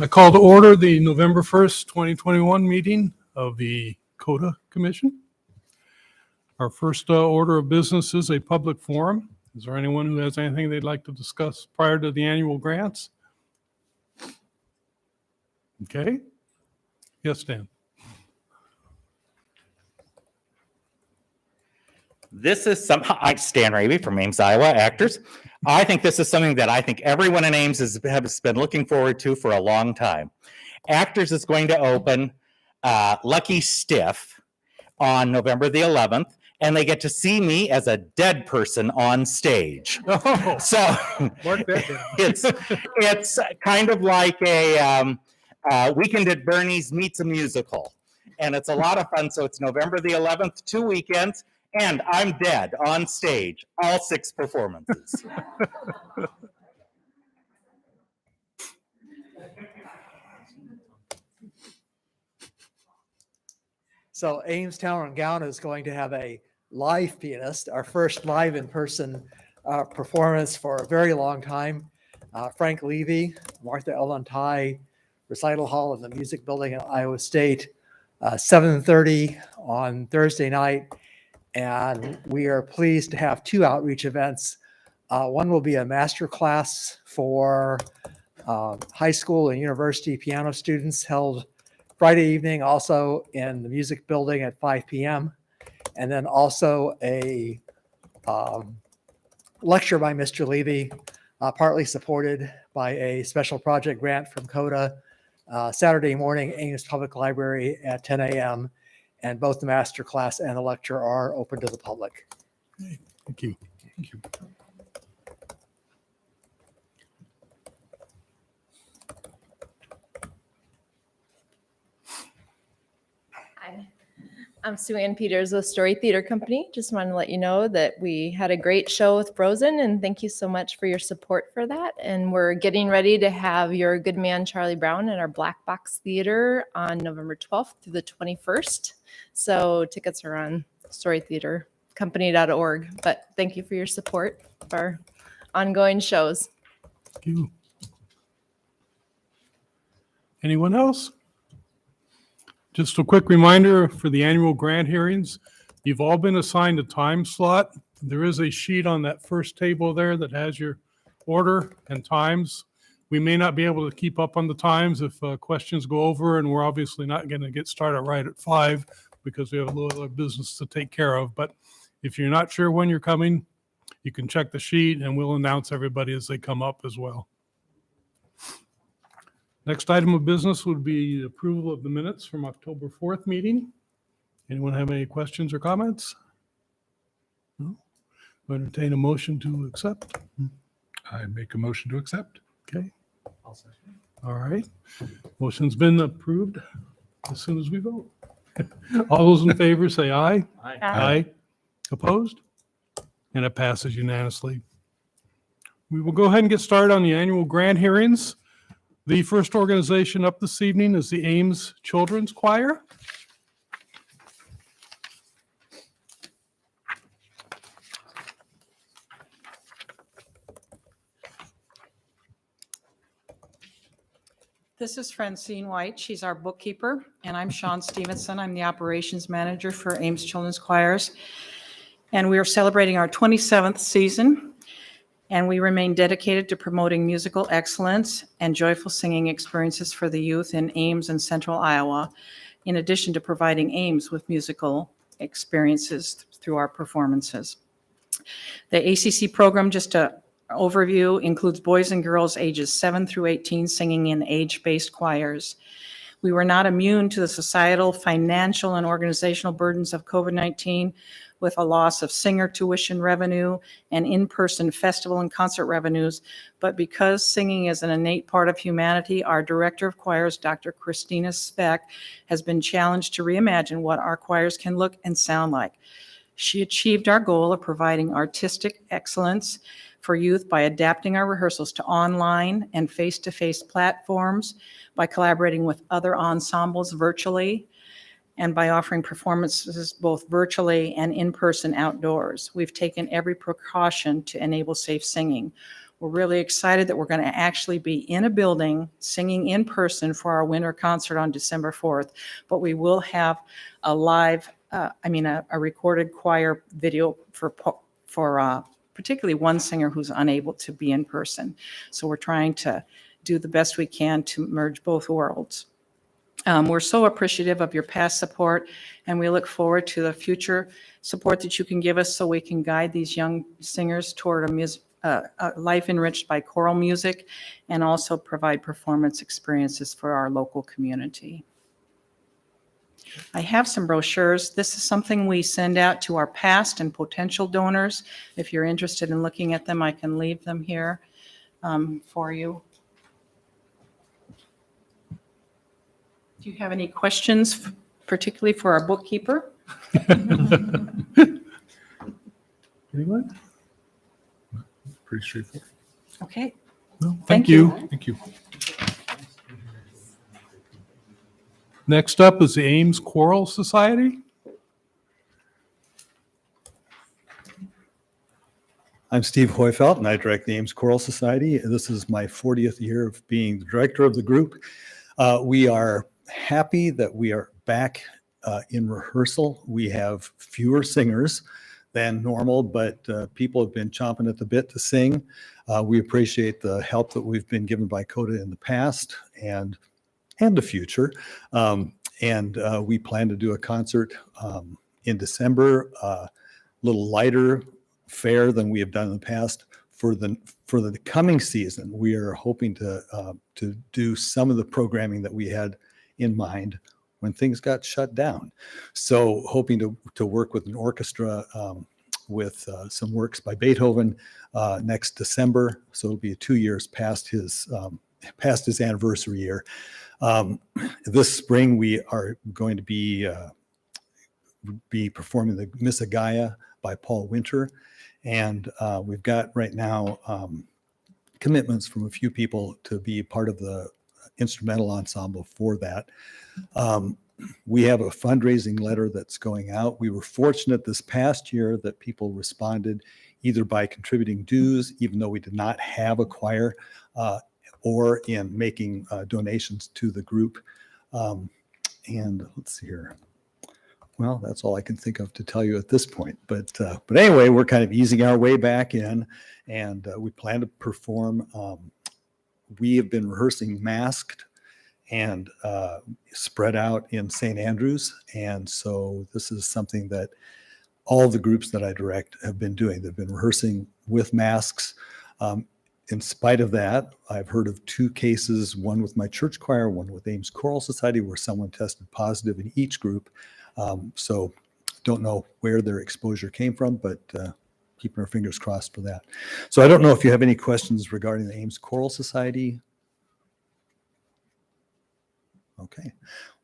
I call to order the November 1st, 2021 meeting of the CODA Commission. Our first order of business is a public forum. Is there anyone who has anything they'd like to discuss prior to the annual grants? Okay. Yes, Dan. This is I'm Stan Raby from Ames, Iowa, actors. I think this is something that I think everyone in Ames has been looking forward to for a long time. Actors is going to open Lucky Stiff on November the 11th, and they get to see me as a dead person on stage. Oh, So mark that down. it's kind of like a Weekend at Bernie's meets a musical, and it's a lot of fun. So it's November the 11th, 2 weekends. And I'm dead on stage, all 6 performances. So Ames Town and Gown is going to have a live pianist, our first live in-person performance for a very long time. Frank Levy, Martha Ellen Ty, Recital Hall in the Music Building at Iowa State, 7:30 on Thursday night. And we are pleased to have 2 outreach events. One will be a master class for high school and university piano students held Friday evening, also in the music building at 5 p.m. And then also a lecture by Mr. Levy, partly supported by a special project grant from CODA, Saturday morning, Ames Public Library at 10 a.m. And both the master class and the lecture are open to the public. Thank you. Thank you. Hi, I'm Sue Ann Peters with Story Theater Company. Just wanted to let you know that we had a great show with Frozen, and thank you so much for your support for that. And we're getting ready to have Your Good Man, Charlie Brown at our Black Box Theater on November 12th through the 21st. So tickets are on storytheatercompany.org. But thank you for your support of our ongoing shows. Thank you. Anyone else? Just a quick reminder for the annual grant hearings. You've all been assigned a time slot. There is a sheet on that first table there that has your order and times. We may not be able to keep up on the times if questions go over, and we're obviously not going to get started right at 5 because we have a little other business to take care of. But if you're not sure when you're coming, you can check the sheet and we'll announce everybody as they come up as well. Next item of business would be approval of the minutes from October 4th meeting. Anyone have any questions or comments? No? I'll entertain a motion to accept. I make a motion to accept. Okay. All right. Motion's been approved as soon as we vote. All those in favor say aye. Aye. Aye. Opposed? And it passes unanimously. We will go ahead and get started on the annual grant hearings. The first organization up this evening is the Ames Children's Choir. This is Francine White. She's our bookkeeper, and I'm Sean Stevenson. I'm the operations manager for Ames Children's Choirs. And we are celebrating our 27th season, and we remain dedicated to promoting musical excellence and joyful singing experiences for the youth in Ames and Central Iowa, in addition to providing Ames with musical experiences through our performances. The ACC program, just to overview, includes boys and girls ages 7 through 18 singing in age-based choirs. We were not immune to the societal, financial, and organizational burdens of COVID-19, with a loss of singer tuition revenue and in-person festival and concert revenues. But because singing is an innate part of humanity, our director of choirs, Dr. Christina Speck, has been challenged to reimagine what our choirs can look and sound like. She achieved our goal of providing artistic excellence for youth by adapting our rehearsals to online and face-to-face platforms, by collaborating with other ensembles virtually, and by offering performances both virtually and in person outdoors. We've taken every precaution to enable safe singing. We're really excited that we're going to actually be in a building singing in person for our winter concert on December 4th. But we will have a live, a recorded choir video for particularly one singer who's unable to be in person. So we're trying to do the best we can to merge both worlds. We're so appreciative of your past support, and we look forward to the future support that you can give us so we can guide these young singers toward a life enriched by choral music, and also provide performance experiences for our local community. I have some brochures. This is something we send out to our past and potential donors. If you're interested in looking at them, I can leave them here for you. Do you have any questions, particularly for our bookkeeper? Anyone? Pretty straightforward. Okay. No, Thank thank you. you. Thank you. Next up is the Ames Choral Society. I'm Steve Hoyfelt, and I direct the Ames Choral Society. This is my 40th year of being the director of the group. We are happy that we are back in rehearsal. We have fewer singers than normal, but people have been chomping at the bit to sing. We appreciate the help that we've been given by CODA in the past and the future. We plan to do a concert in December, a little lighter fare than we have done in the past. For the coming season, we are hoping to do some of the programming that we had in mind when things got shut down. So hoping to work with an orchestra with some works by Beethoven next December. So it'll be 2 years past his anniversary year. This spring we are going to be performing the Missa Gaia by Paul Winter. And we've got right now commitments from a few people to be part of the instrumental ensemble for that. We have a fundraising letter that's going out. We were fortunate this past year that people responded either by contributing dues, even though we did not have a choir, or in making donations to the group. And let's see here. Well, that's all I can think of to tell you at this point. But anyway, we're kind of easing our way back in, and we plan to perform. We have been rehearsing masked and spread out in St. Andrews. And so this is something that all the groups that I direct have been doing. They've been rehearsing with masks. In spite of that, I've heard of 2 cases, one with my church choir, one with Ames Choral Society, where someone tested positive in each group. So don't know where their exposure came from, but keeping our fingers crossed for that. So I don't know if you have any questions regarding the Ames Choral Society. Okay.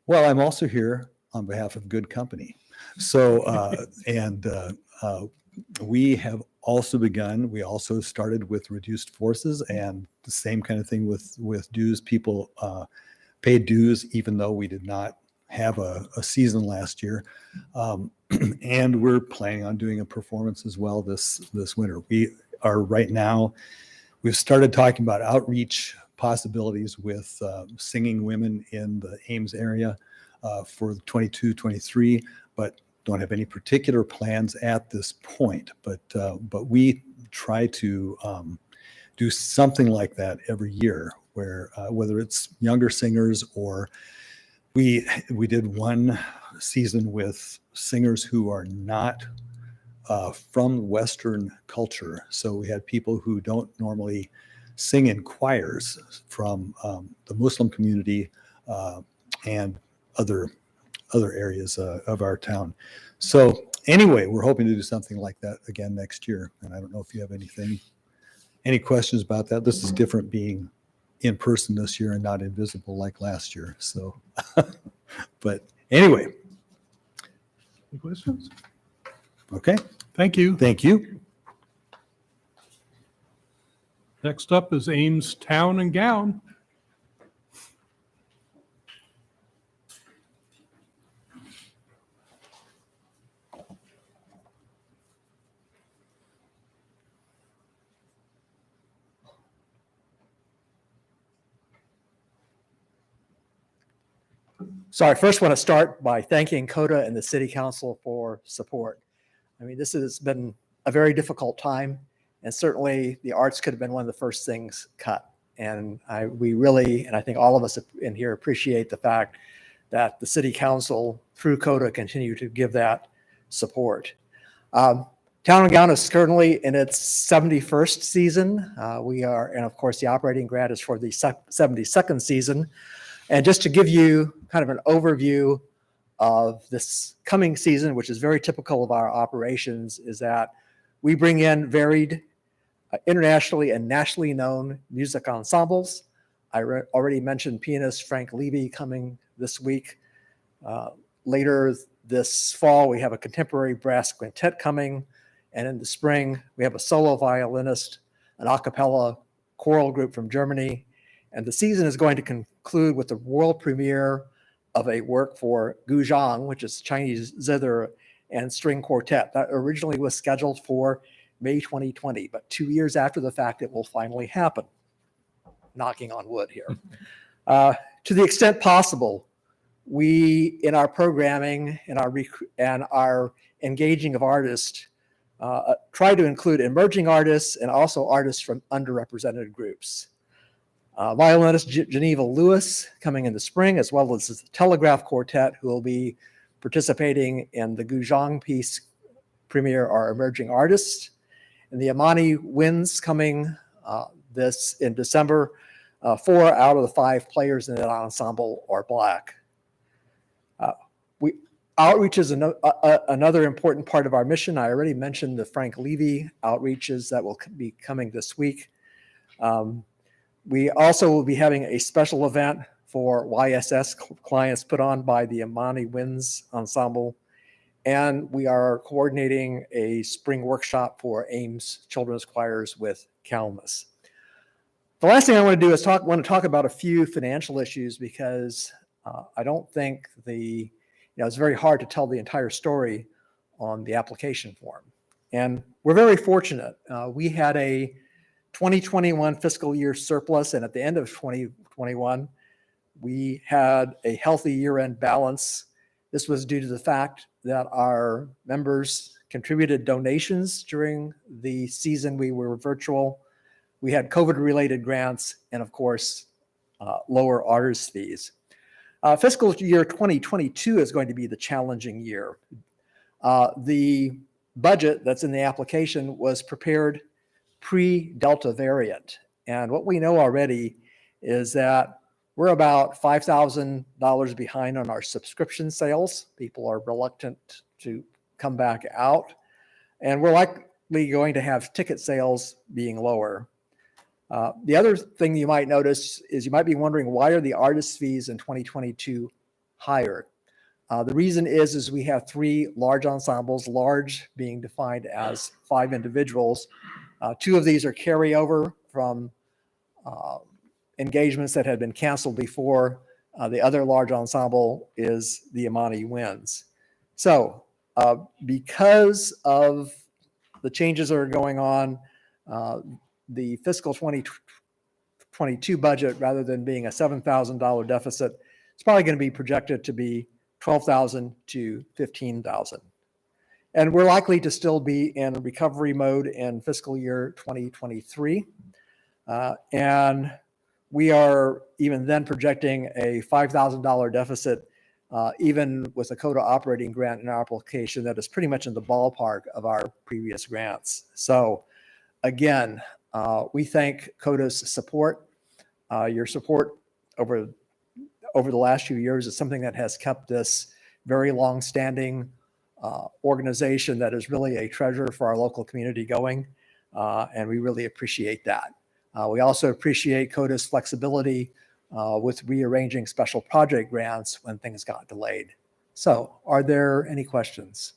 Well, I'm also here on behalf of Good Company. So, we have also begun, we also started with reduced forces, and the same kind of thing with dues. People paid dues even though we did not have a season last year. And we're planning on doing a performance as well this winter. We are right now, we've started talking about outreach possibilities with singing women in the Ames area for 22-23, but don't have any particular plans at this point. But we try to do something like that every year, where whether it's younger singers or we did one season with singers who are not from Western culture. So we had people who don't normally sing in choirs from the Muslim community and other areas of our town. So anyway, we're hoping to do something like that again next year. And I don't know if you have any questions about that. This is different being in person this year and not invisible like last year. So, but anyway. Any questions? Okay. Thank you. Thank you. Next up is Ames Town and Gown. So I first want to start by thanking CODA and the City Council for support. I mean, this has been a very difficult time, and certainly the arts could have been one of the first things cut. And we really, and I think all of us in here appreciate the fact that the City Council through CODA continue to give that support. Town and Gown is currently in its 71st season. And of course the operating grant is for the 72nd season. And just to give you kind of an overview of this coming season, which is very typical of our operations, is that we bring in varied internationally and nationally known music ensembles. I already mentioned pianist Frank Levy coming this week. Later this fall, we have a contemporary brass quintet coming. And in the spring, we have a solo violinist, an a cappella choral group from Germany. And the season is going to conclude with the world premiere of a work for guzheng, which is Chinese zither and string quartet. That originally was scheduled for May 2020, but 2 years after the fact, it will finally happen. Knocking on wood here. To the extent possible, we, in our programming and our engaging of artists, try to include emerging artists and also artists from underrepresented groups. Violinist Geneva Lewis coming in the spring, as well as the Telegraph Quartet, who will be participating in the guzheng piece premiere, are emerging artists. And the Amani Winds coming this in December. 4 out of the 5 players in that ensemble are Black. Outreach is another important part of our mission. I already mentioned the Frank Levy outreaches that will be coming this week. We also will be having a special event for YSS clients put on by the Amani Winds Ensemble. And we are coordinating a spring workshop for Ames Children's Choirs with Calmus. The last thing I want to do is talk about a few financial issues, because I don't think it's very hard to tell the entire story on the application form. And we're very fortunate. We had a 2021 fiscal year surplus, and at the end of 2021, we had a healthy year-end balance. This was due to the fact that our members contributed donations during the season we were virtual. We had COVID-related grants, and of course, lower artist fees. Fiscal year 2022 is going to be the challenging year. The budget that's in the application was prepared pre-Delta variant. And what we know already is that we're about $5,000 behind on our subscription sales. People are reluctant to come back out. And we're likely going to have ticket sales being lower. The other thing you might notice is you might be wondering, why are the artist fees in 2022 higher? The reason is we have 3 large ensembles, large being defined as 5 individuals. 2 of these are carryover from engagements that had been canceled before. The other large ensemble is the Amani Winds. So because of the changes that are going on, the fiscal 2022 budget, rather than being a $7,000 deficit, it's probably going to be projected to be $12,000 to $15,000. And we're likely to still be in recovery mode in fiscal year 2023. And we are even then projecting a $5,000 deficit, even with a CODA operating grant in our application that is pretty much in the ballpark of our previous grants. So again, we thank CODA's support. Your support over the last few years is something that has kept this very long-standing organization that is really a treasure for our local community going, and we really appreciate that. We also appreciate CODA's flexibility with rearranging special project grants when things got delayed. So, are there any questions?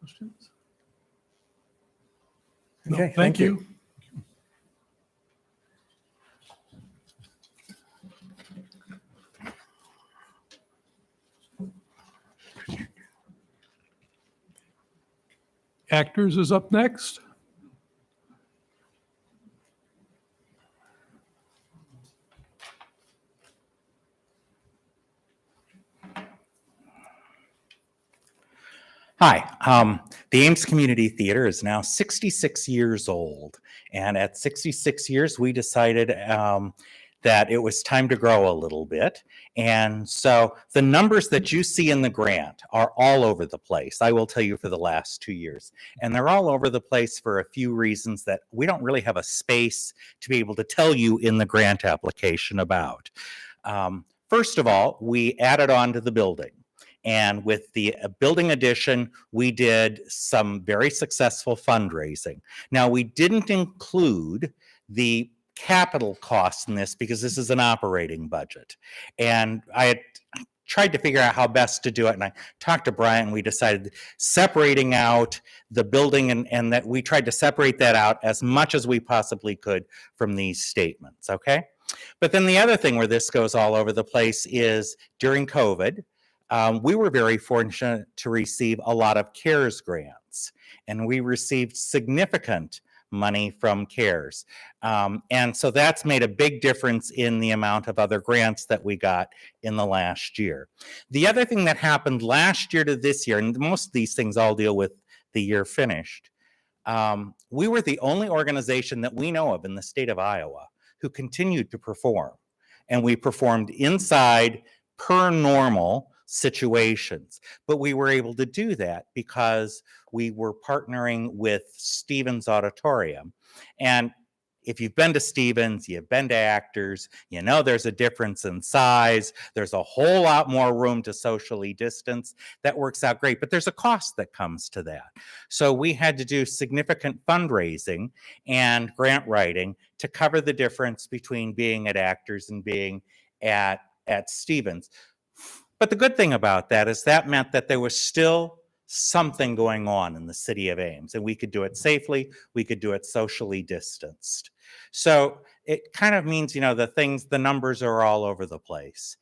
Questions? Okay, No, thank you. Actors is up next. Hi, the Ames Community Theater is now 66 years old. And at 66 years, we decided that it was time to grow a little bit. And so the numbers that you see in the grant are all over the place, I will tell you, for the last 2 years. And they're all over the place for a few reasons that we don't really have a space to be able to tell you in the grant application about. First of all, we added on to the building. And with the building addition, we did some very successful fundraising. Now, we didn't include the capital costs in this because this is an operating budget. And I had tried to figure out how best to do it. And I talked to Brian, and we decided separating out the building and that we tried to separate that out as much as we possibly could from these statements, okay? But then the other thing where this goes all over the place is during COVID, we were very fortunate to receive a lot of CARES grants, and we received significant money from CARES. And so that's made a big difference in the amount of other grants that we got in the last year. The other thing that happened last year to this year, and most of these things all deal with the year finished, we were the only organization that we know of in the state of Iowa who continued to perform. And we performed inside per normal situations. But we were able to do that because we were partnering with Stevens Auditorium. And if you've been to Stevens, you've been to Actors, you know there's a difference in size. There's a whole lot more room to socially distance. That works out great, but there's a cost that comes to that. So we had to do significant fundraising and grant writing to cover the difference between being at Actors and being at Stevens. But the good thing about that is that meant that there was still something going on in the city of Ames, and we could do it safely, we could do it socially distanced. So it kind of means, the numbers are all over the place.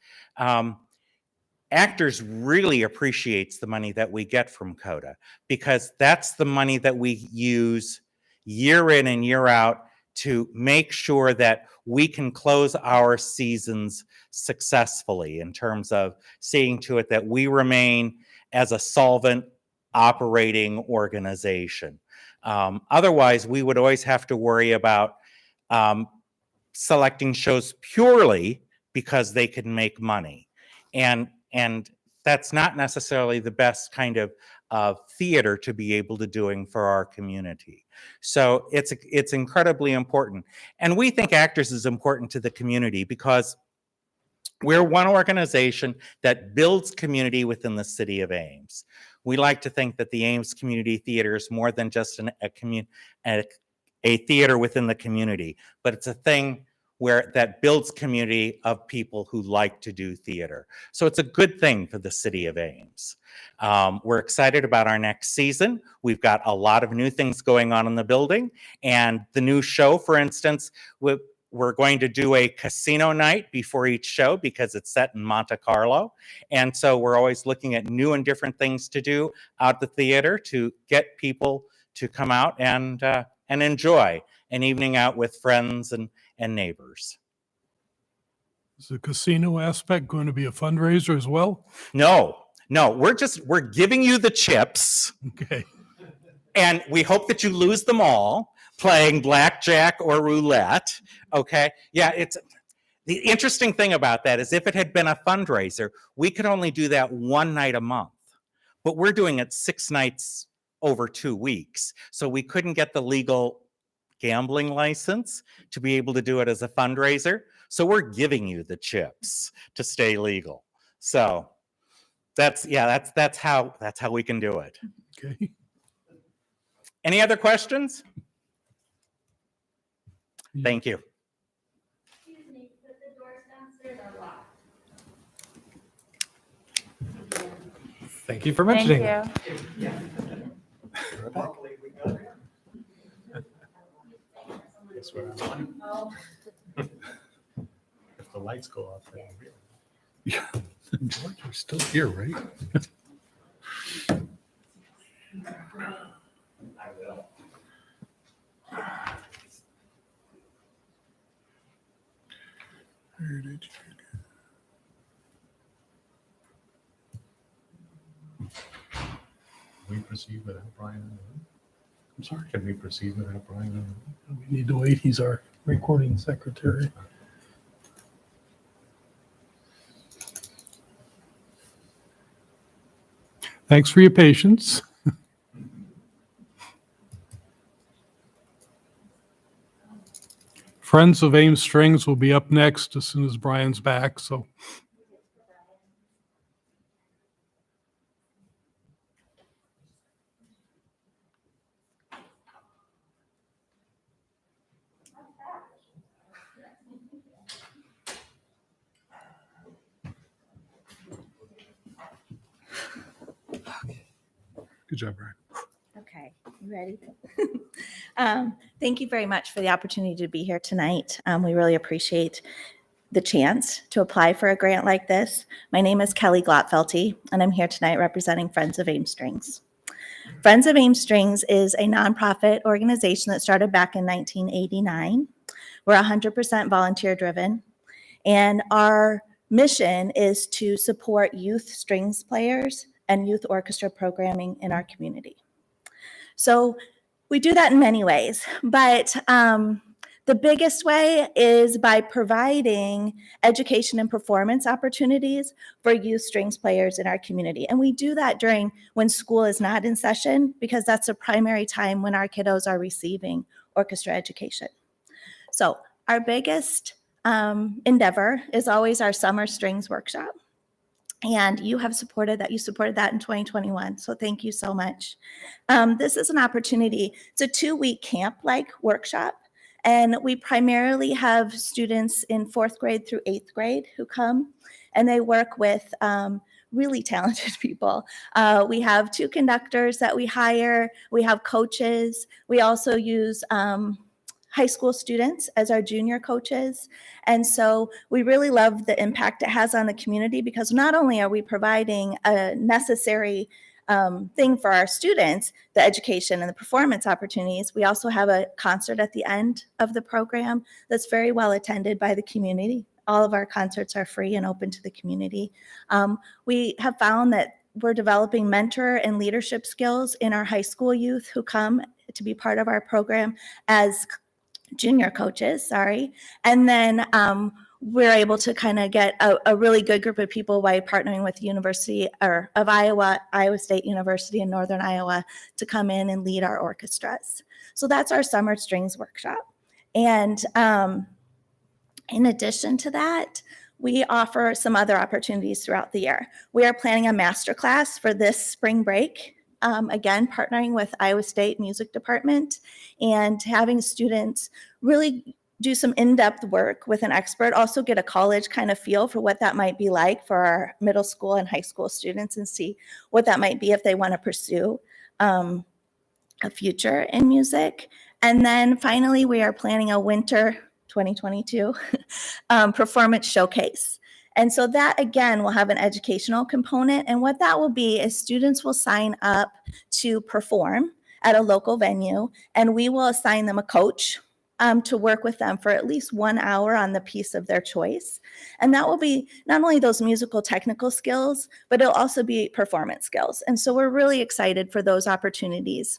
Actors really appreciates the money that we get from CODA because that's the money that we use year in and year out to make sure that we can close our seasons successfully in terms of seeing to it that we remain as a solvent operating organization. Otherwise, we would always have to worry about selecting shows purely because they can make money. And that's not necessarily the best kind of theater to be able to doing for our community. So it's incredibly important. And we think Actors is important to the community because we're one organization that builds community within the city of Ames. We like to think that the Ames Community Theater is more than just a theater within the community, but it's a thing that builds community of people who like to do theater. So it's a good thing for the city of Ames. We're excited about our next season. We've got a lot of new things going on in the building. And the new show, for instance, we're going to do a casino night before each show because it's set in Monte Carlo. And so we're always looking at new and different things to do out the theater to get people to come out and enjoy an evening out with friends and neighbors. Is the casino aspect going to be a fundraiser as well? No, we're giving you the chips. Okay. And we hope that you lose them all playing blackjack or roulette. Okay. Yeah. The interesting thing about that is if it had been a fundraiser, we could only do that one night a month, but we're doing it 6 nights over 2 weeks. So we couldn't get the legal gambling license to be able to do it as a fundraiser. So we're giving you the chips to stay legal. So that's how we can do it. Okay. Any other questions? Thank you. Excuse me, but the doors downstairs are locked. Thank you for mentioning it. That's what I want. If the lights go off, then yeah, George, you're still here, right? I will. Where did you go? we proceed without Brian in the room? I'm sorry. Can we proceed without Brian in the room? We need to wait. He's our recording secretary. Thanks for your patience. Friends of Ames Strings will be up next as soon as Brian's back, so. Good job, Brian. Okay, you ready? Thank you very much for the opportunity to be here tonight. We really appreciate the chance to apply for a grant like this. My name is Kelly Glotfelty, and I'm here tonight representing Friends of Ames Strings. Friends of Ames Strings is a nonprofit organization that started back in 1989. We're 100% volunteer driven, and our mission is to support youth strings players and youth orchestra programming in our community. So we do that in many ways, but the biggest way is by providing education and performance opportunities for youth strings players in our community. And we do that during when school is not in session, because that's the primary time when our kiddos are receiving orchestra education. So our biggest endeavor is always our summer strings workshop. And you have supported that. You supported that in 2021. So thank you so much. This is an opportunity. It's a 2-week camp-like workshop. And we primarily have students in 4th grade through 8th grade who come, and they work with really talented people. We have 2 conductors that we hire. We have coaches. We also use high school students as our junior coaches. And so we really love the impact it has on the community, because not only are we providing a necessary thing for our students, the education and the performance opportunities, we also have a concert at the end of the program that's very well attended by the community. All of our concerts are free and open to the community. We have found that we're developing mentor and leadership skills in our high school youth who come to be part of our program as junior coaches, and then we're able to kind of get a really good group of people by partnering with the University of Iowa, Iowa State University in Northern Iowa, to come in and lead our orchestras. So that's our summer strings workshop. And in addition to that, we offer some other opportunities throughout the year. We are planning a masterclass for this spring break. Again, partnering with Iowa State Music Department and having students really do some in-depth work with an expert, also get a college kind of feel for what that might be like for our middle school and high school students, and see what that might be if they want to pursue a future in music. And then finally, we are planning a winter 2022 performance showcase. And so that, again, will have an educational component. And what that will be is students will sign up to perform at a local venue, and we will assign them a coach to work with them for at least 1 hour on the piece of their choice. And that will be not only those musical technical skills, but it'll also be performance skills. And so we're really excited for those opportunities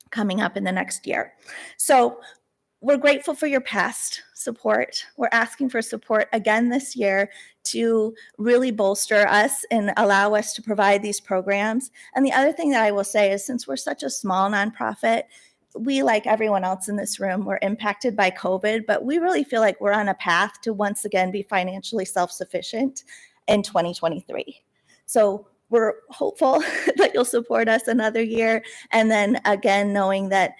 coming up in the next year. So we're grateful for your past support. We're asking for support again this year to really bolster us and allow us to provide these programs. And the other thing that I will say is, since we're such a small nonprofit, we, like everyone else in this room, were impacted by COVID, but we really feel like we're on a path to once again be financially self-sufficient in 2023. So we're hopeful that you'll support us another year. And then again, knowing that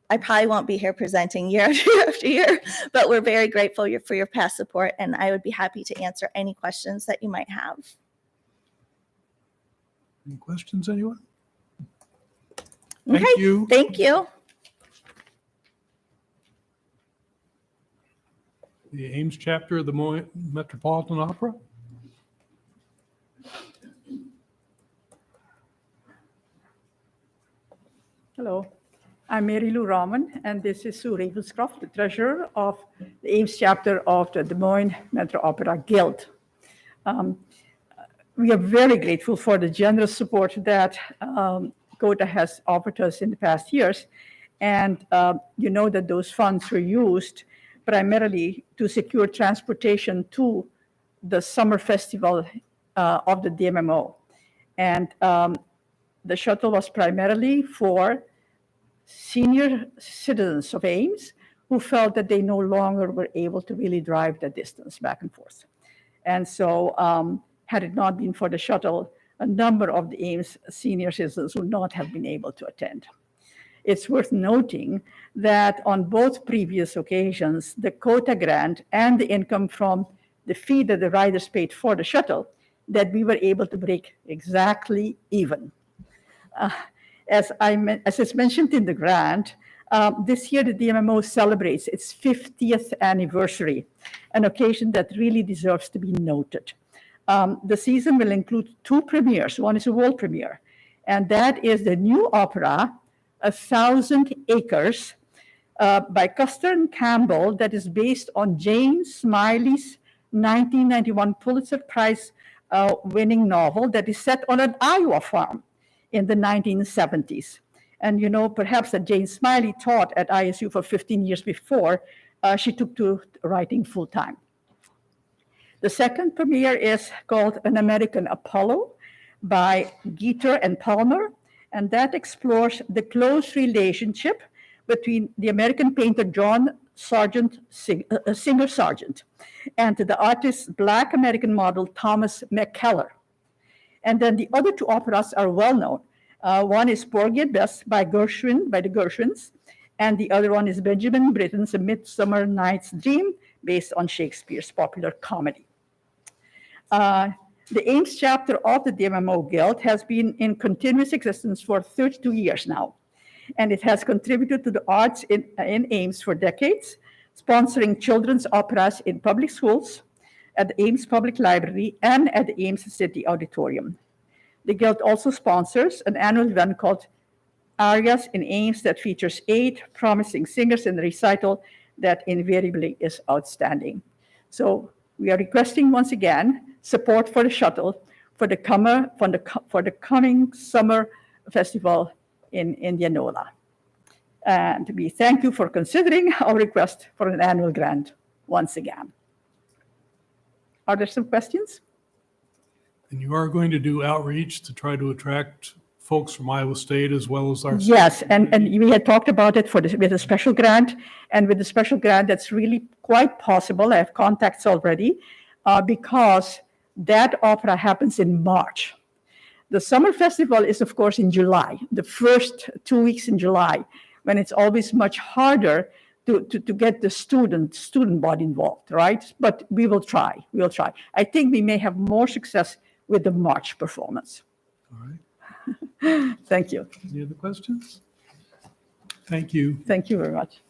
I probably won't be here presenting year after year after year, but we're very grateful for your past support, and I would be happy to answer any questions that you might have. Any questions, anyone? Thank Okay, you. thank you. The Ames chapter of the Moines Metropolitan Opera. Hello, I'm Mary Lou Rahman, and this is Sue Ravenscroft, the treasurer of the Ames chapter of the Des Moines Metro Opera Guild. We are very grateful for the generous support that COTA has offered us in the past years. And you know that those funds were used primarily to secure transportation to the summer festival of the DMMO. And the shuttle was primarily for senior citizens of Ames who felt that they no longer were able to really drive the distance back and forth. And so had it not been for the shuttle, a number of the Ames senior citizens would not have been able to attend. It's worth noting that on both previous occasions, the COTA grant and the income from the fee that the riders paid for the shuttle, that we were able to break exactly even. As is mentioned in the grant, this year the DMMO celebrates its 50th anniversary, an occasion that really deserves to be noted. The season will include 2 premieres. One is a world premiere, and that is the new opera, 1,000 Acres, by Custer and Campbell, that is based on James Smiley's 1991 Pulitzer Prize winning novel that is set on an Iowa farm in the 1970s. And you know, perhaps that Jane Smiley taught at ISU for 15 years before she took to writing full time. The second premiere is called An American Apollo by Geeter and Palmer, and that explores the close relationship between the American painter John Singer Sargent and the artist's Black American model Thomas McKellar. And then the other 2 operas are well known. One is Porgy and Bess by the Gershwins, and the other one is Benjamin Britten's A Midsummer Night's Dream, based on Shakespeare's popular comedy. The Ames chapter of the DMMO Guild has been in continuous existence for 32 years now, and it has contributed to the arts in Ames for decades, sponsoring children's operas in public schools, at the Ames Public Library, and at the Ames City Auditorium. The Guild also sponsors an annual event called Arias in Ames that features 8 promising singers in the recital that invariably is outstanding. So we are requesting once again support for the shuttle for the coming summer festival in Indianola. And we thank you for considering our request for an annual grant once again. Are there some questions? And you are going to do outreach to try to attract folks from Iowa State as well as our. Yes, and we had talked about it with a special grant, and with the special grant, that's really quite possible. I have contacts already because that opera happens in March. The summer festival is, of course, in July, the first 2 weeks in July, when it's always much harder to get the student body involved, right? But we will try. I think we may have more success with the March performance. All right. Thank you. Any other questions? Thank you. Thank you very much.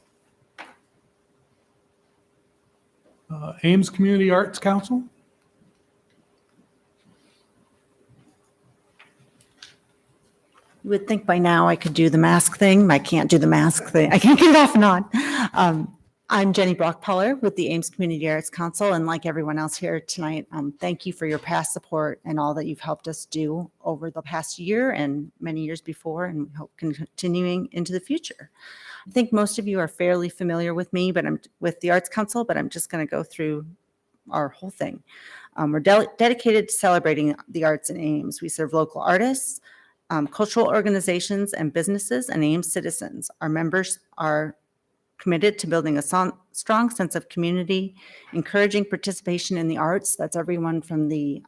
Ames Community Arts Council? You would think by now I could do the mask thing. I can't do the mask thing. I can't get it off and on. I'm Jenny Brockpoller with the Ames Community Arts Council, and like everyone else here tonight, thank you for your past support and all that you've helped us do over the past year and many years before, and we hope continuing into the future. I think most of you are fairly familiar with me, but I'm with the Arts Council, but I'm just going to go through our whole thing. We're dedicated to celebrating the arts in Ames. We serve local artists, cultural organizations and businesses, and Ames citizens. Our members are committed to building a strong sense of community, encouraging participation in the arts. That's everyone from the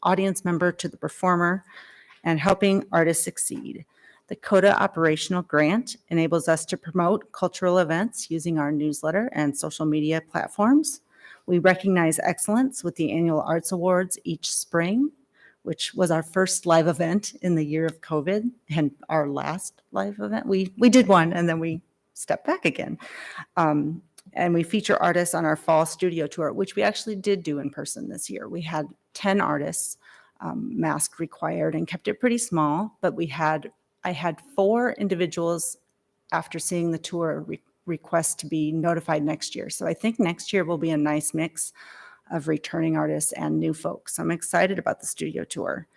audience member to the performer, and helping artists succeed. The COTA operational grant enables us to promote cultural events using our newsletter and social media platforms. We recognize excellence with the annual Arts Awards each spring, which was our first live event in the year of COVID and our last live event. We did one and then we stepped back again. And we feature artists on our fall studio tour, which we actually did do in person this year. We had 10 artists, mask required, and kept it pretty small, but I had 4 individuals after seeing the tour request to be notified next year. So I think next year will be a nice mix of returning artists and new folks. I'm excited about the studio tour.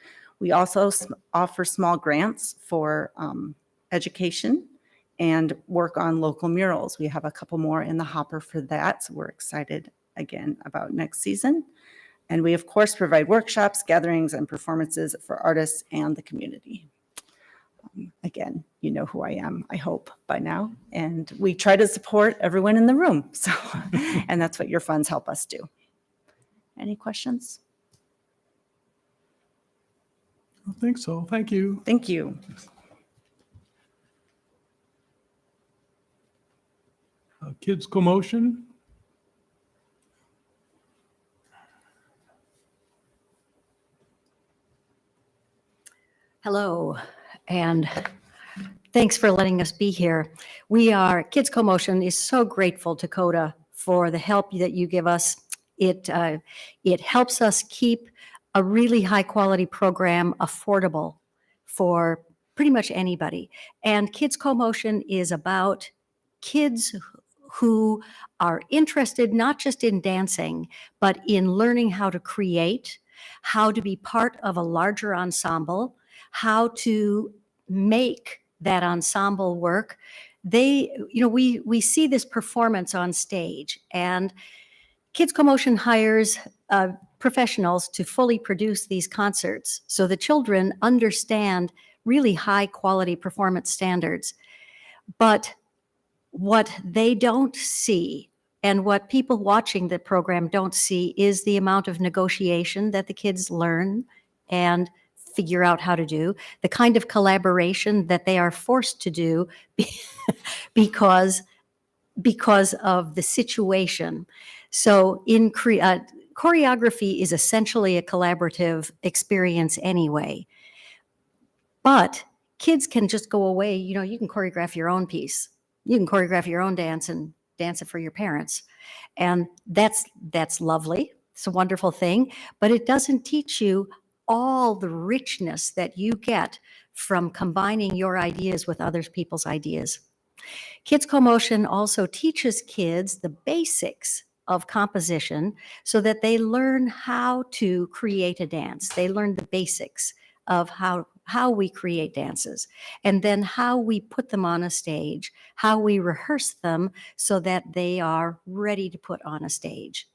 We also offer small grants for education and work on local murals. We have a couple more in the hopper for that, so we're excited again about next season. And we, of course, provide workshops, gatherings, and performances for artists and the community. Again, you know who I am, I hope, by now. And we try to support everyone in the room. So, and that's what your funds help us do. Any questions? I think so. Thank you. Thank you. Kids Commotion. Hello, and thanks for letting us be here. Kids Commotion is so grateful to CODA for the help that you give us. It helps us keep a really high quality program affordable for pretty much anybody. And Kids Commotion is about kids who are interested not just in dancing, but in learning how to create, how to be part of a larger ensemble, how to make that ensemble work. We see this performance on stage, and Kids Commotion hires professionals to fully produce these concerts so the children understand really high quality performance standards. But what they don't see, and what people watching the program don't see, is the amount of negotiation that the kids learn and figure out how to do, the kind of collaboration that they are forced to do because of the situation. So choreography is essentially a collaborative experience anyway. But kids can just go away. You can choreograph your own piece. You can choreograph your own dance and dance it for your parents. And that's lovely. It's a wonderful thing, but it doesn't teach you all the richness that you get from combining your ideas with other people's ideas. Kids Commotion also teaches kids the basics of composition so that they learn how to create a dance. They learn the basics of how we create dances, and then how we put them on a stage, how we rehearse them so that they are ready to put on a stage.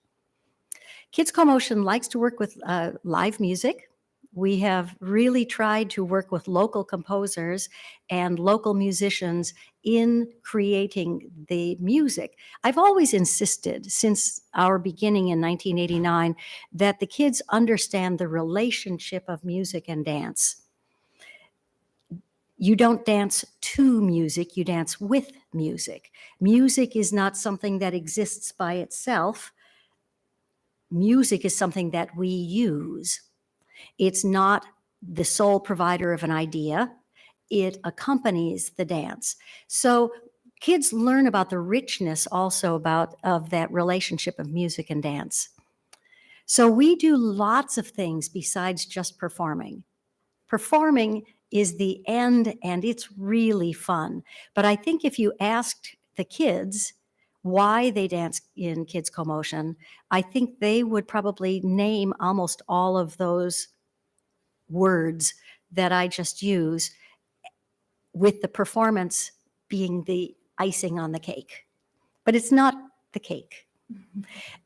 Kids Commotion likes to work with live music. We have really tried to work with local composers and local musicians in creating the music. I've always insisted since our beginning in 1989 that the kids understand the relationship of music and dance. You don't dance to music, you dance with music. Music is not something that exists by itself. Music is something that we use. It's not the sole provider of an idea. It accompanies the dance. So kids learn about the richness also of that relationship of music and dance. So we do lots of things besides just performing. Performing is the end, and it's really fun. But I think if you asked the kids why they dance in Kids Commotion, I think they would probably name almost all of those words that I just use, with the performance being the icing on the cake. But it's not the cake.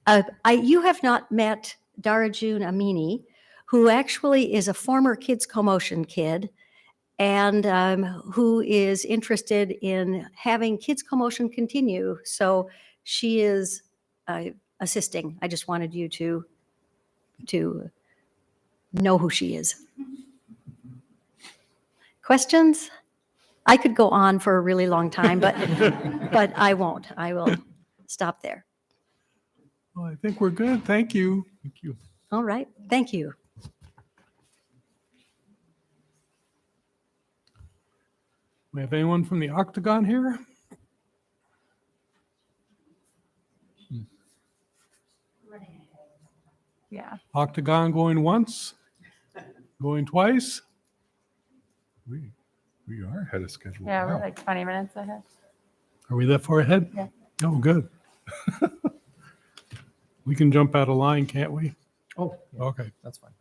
You have not met Darajun Amini, who actually is a former Kids Commotion kid and who is interested in having Kids Commotion continue. So she is assisting. I just wanted you to know who she is. Questions? I could go on for a really long time, but I won't. I will stop there. Well, I think we're good. Thank you. Thank you. All right. Thank you. We have anyone from the Octagon here? Yeah. Octagon going once? Going twice? We are ahead of schedule. Yeah, Wow. we're like 20 minutes ahead. Are we that far ahead? Yeah. Oh, good. We can jump out of line, can't we? Oh, yeah, Okay. that's fine.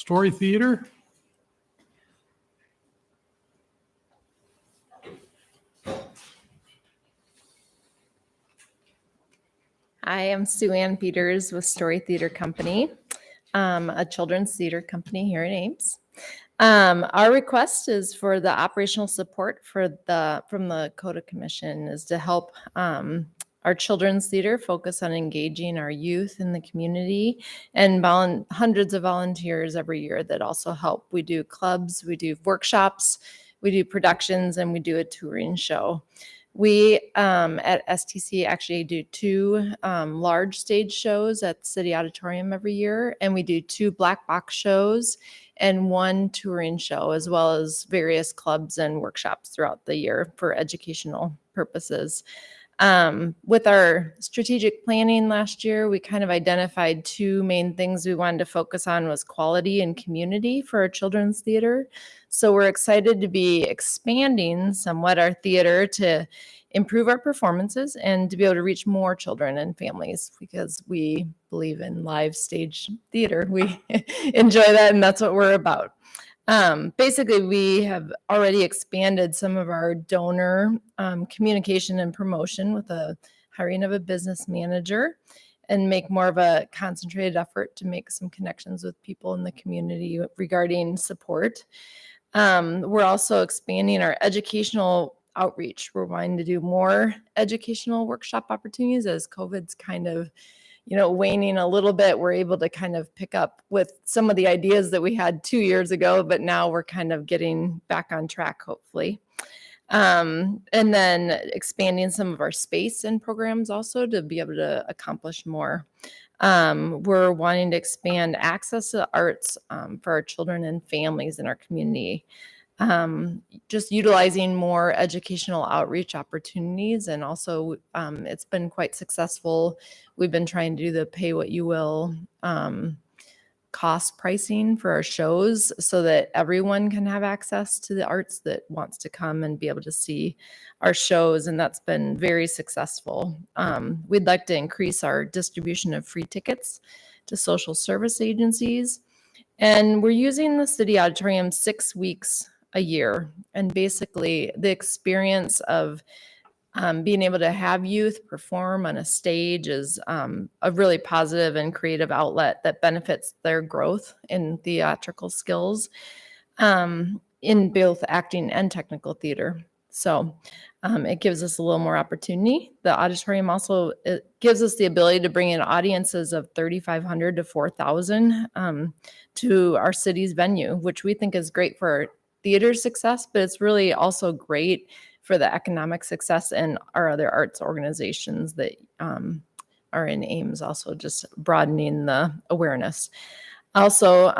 Story Theater. I am Sue Ann Peters with Story Theater Company, a children's theater company here in Ames. Our request is for the operational support from the CODA Commission is to help our children's theater focus on engaging our youth in the community and hundreds of volunteers every year that also help. We do clubs, we do workshops, we do productions, and we do a touring show. We at STC actually do 2 large stage shows at the City Auditorium every year, and we do 2 black box shows and 1 touring show, as well as various clubs and workshops throughout the year for educational purposes. With our strategic planning last year, we kind of identified 2 main things we wanted to focus on was quality and community for our children's theater. So we're excited to be expanding somewhat our theater to improve our performances and to be able to reach more children and families because we believe in live stage theater. We enjoy that, and that's what we're about. Basically, we have already expanded some of our donor communication and promotion with the hiring of a business manager and make more of a concentrated effort to make some connections with people in the community regarding support. We're also expanding our educational outreach. We're wanting to do more educational workshop opportunities as COVID's kind of waning a little bit. We're able to kind of pick up with some of the ideas that we had 2 years ago, but now we're kind of getting back on track, hopefully. And then expanding some of our space and programs also to be able to accomplish more. We're wanting to expand access to the arts for our children and families in our community. Just utilizing more educational outreach opportunities. And also it's been quite successful. We've been trying to do the pay what you will cost pricing for our shows so that everyone can have access to the arts that wants to come and be able to see our shows. And that's been very successful. We'd like to increase our distribution of free tickets to social service agencies. And we're using the City Auditorium 6 weeks a year. And basically the experience of being able to have youth perform on a stage is a really positive and creative outlet that benefits their growth in theatrical skills in both acting and technical theater. So it gives us a little more opportunity. The auditorium also it gives us the ability to bring in audiences of 3,500 to 4,000 to our city's venue, which we think is great for theater success, but it's really also great for the economic success and our other arts organizations that are in Ames, also just broadening the awareness. Also,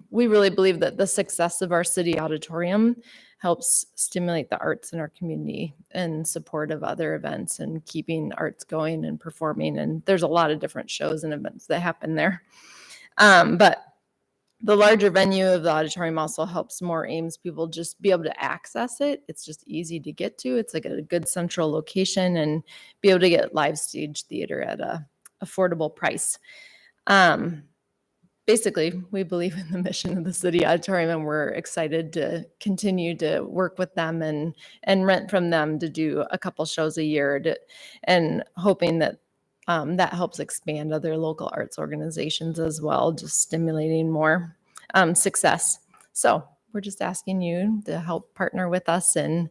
we really believe that the success of our city auditorium helps stimulate the arts in our community and support of other events and keeping arts going and performing. And there's a lot of different shows and events that happen there. But the larger venue of the auditorium also helps more Ames people just be able to access it. It's just easy to get to. It's like a good central location and be able to get live stage theater at a affordable price. Basically, we believe in the mission of the City Auditorium, and we're excited to continue to work with them and rent from them to do a couple shows a year and hoping that that helps expand other local arts organizations as well, just stimulating more success. So we're just asking you to help partner with us in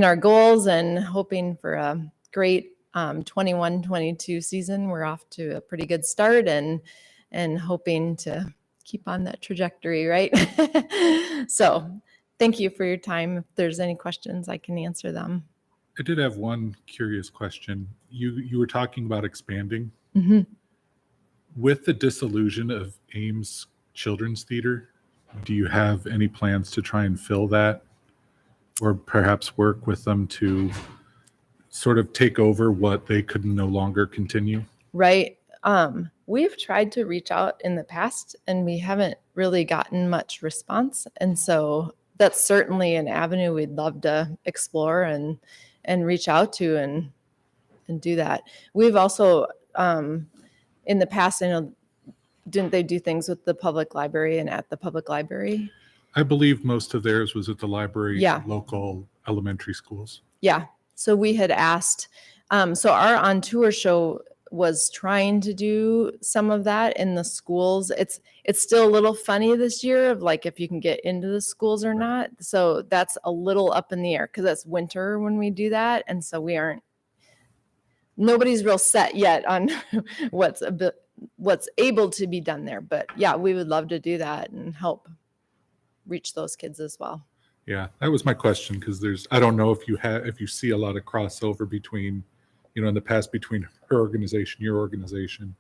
our goals and hoping for a great 21-22 season. We're off to a pretty good start and hoping to keep on that trajectory, right? So thank you for your time. If there's any questions, I can answer them. I did have one curious question. You were talking about expanding. Mm-hmm. With the dissolution of Ames Children's Theater, do you have any plans to try and fill that, or perhaps work with them to sort of take over what they could no longer continue? Right. We've tried to reach out in the past and we haven't really gotten much response. And so that's certainly an avenue we'd love to explore and reach out to and do that. We've also, in the past, I know didn't they do things with the public library and at the public library? I believe most of theirs was at the library, Yeah. local elementary schools. Yeah. So we had asked, so our on tour show was trying to do some of that in the schools. It's still a little funny this year of like if you can get into the schools or not. So that's a little up in the air because it's winter when we do that. And so nobody's real set yet on what's able to be done there. But yeah, we would love to do that and help reach those kids as well. Yeah, that was my question, because I don't know if you see a lot of crossover between, in the past between her organization, your organization,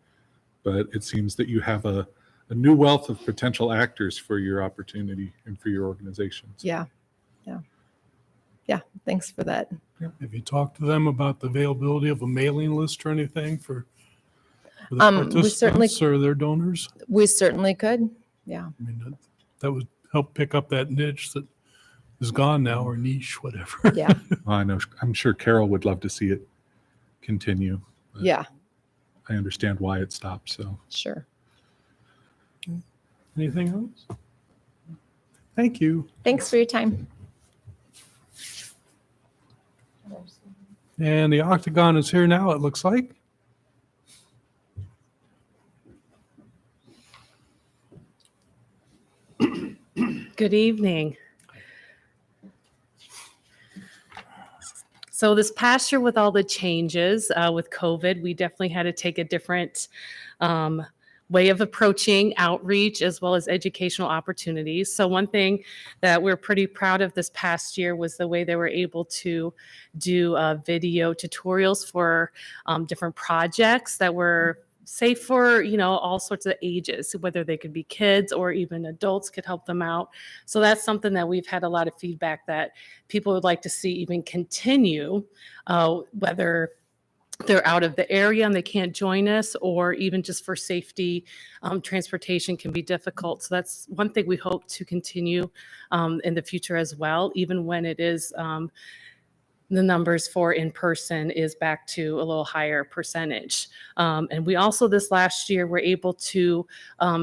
but it seems that you have a new wealth of potential actors for your opportunity and for your organizations. Yeah. Thanks for that. Have you talked to them about the availability of a mailing list or anything for the We certainly- participants or their donors? We certainly could. Yeah. I mean, that would help pick up that niche that is gone now, or niche, whatever. Yeah. Well, I know, I'm sure Carol would love to see it continue. but Yeah. I understand why it stopped, so. Sure. Anything else? Thank you. Thanks for your time. And the Octagon is here now, it looks like. Good evening. So this past year with all the changes with COVID, we definitely had to take a different way of approaching outreach as well as educational opportunities. So one thing that we're pretty proud of this past year was the way they were able to do video tutorials for different projects that were safe for, all sorts of ages, whether they could be kids or even adults could help them out. So that's something that we've had a lot of feedback that people would like to see even continue, whether they're out of the area and they can't join us, or even just for safety, transportation can be difficult. So that's one thing we hope to continue in the future as well, even when it is the numbers for in-person is back to a little higher percentage. And we also this last year were able to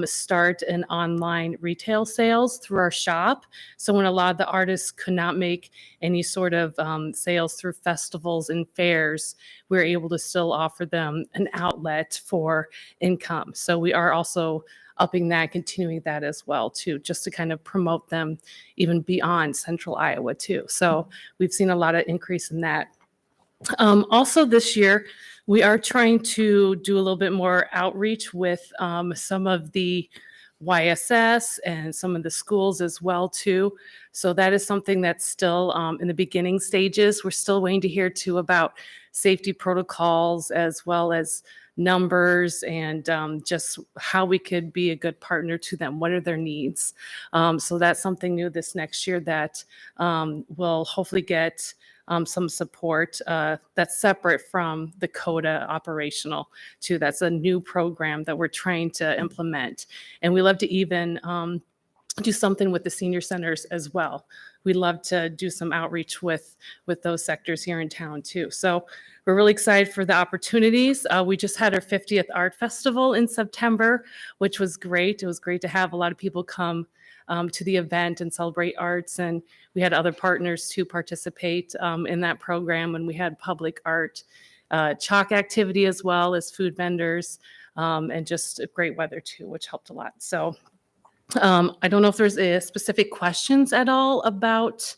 start an online retail sales through our shop. So when a lot of the artists could not make any sort of sales through festivals and fairs, we were able to still offer them an outlet for income. So we are also upping that, continuing that as well too, just to kind of promote them even beyond central Iowa too. So we've seen a lot of increase in that. Also this year, we are trying to do a little bit more outreach with some of the YSS and some of the schools as well too. So that is something that's still in the beginning stages. We're still waiting to hear too about safety protocols as well as numbers and just how we could be a good partner to them. What are their needs? So that's something new this next year that will hopefully get some support that's separate from the CODA operational too. That's a new program that we're trying to implement. And we love to even do something with the senior centers as well. We'd love to do some outreach with those sectors here in town too. So we're really excited for the opportunities. We just had our 50th Art Festival in September, which was great. It was great to have a lot of people come to the event and celebrate arts. And we had other partners to participate in that program. And we had public art chalk activity as well as food vendors and just great weather too, which helped a lot. So I don't know if there's a specific questions at all about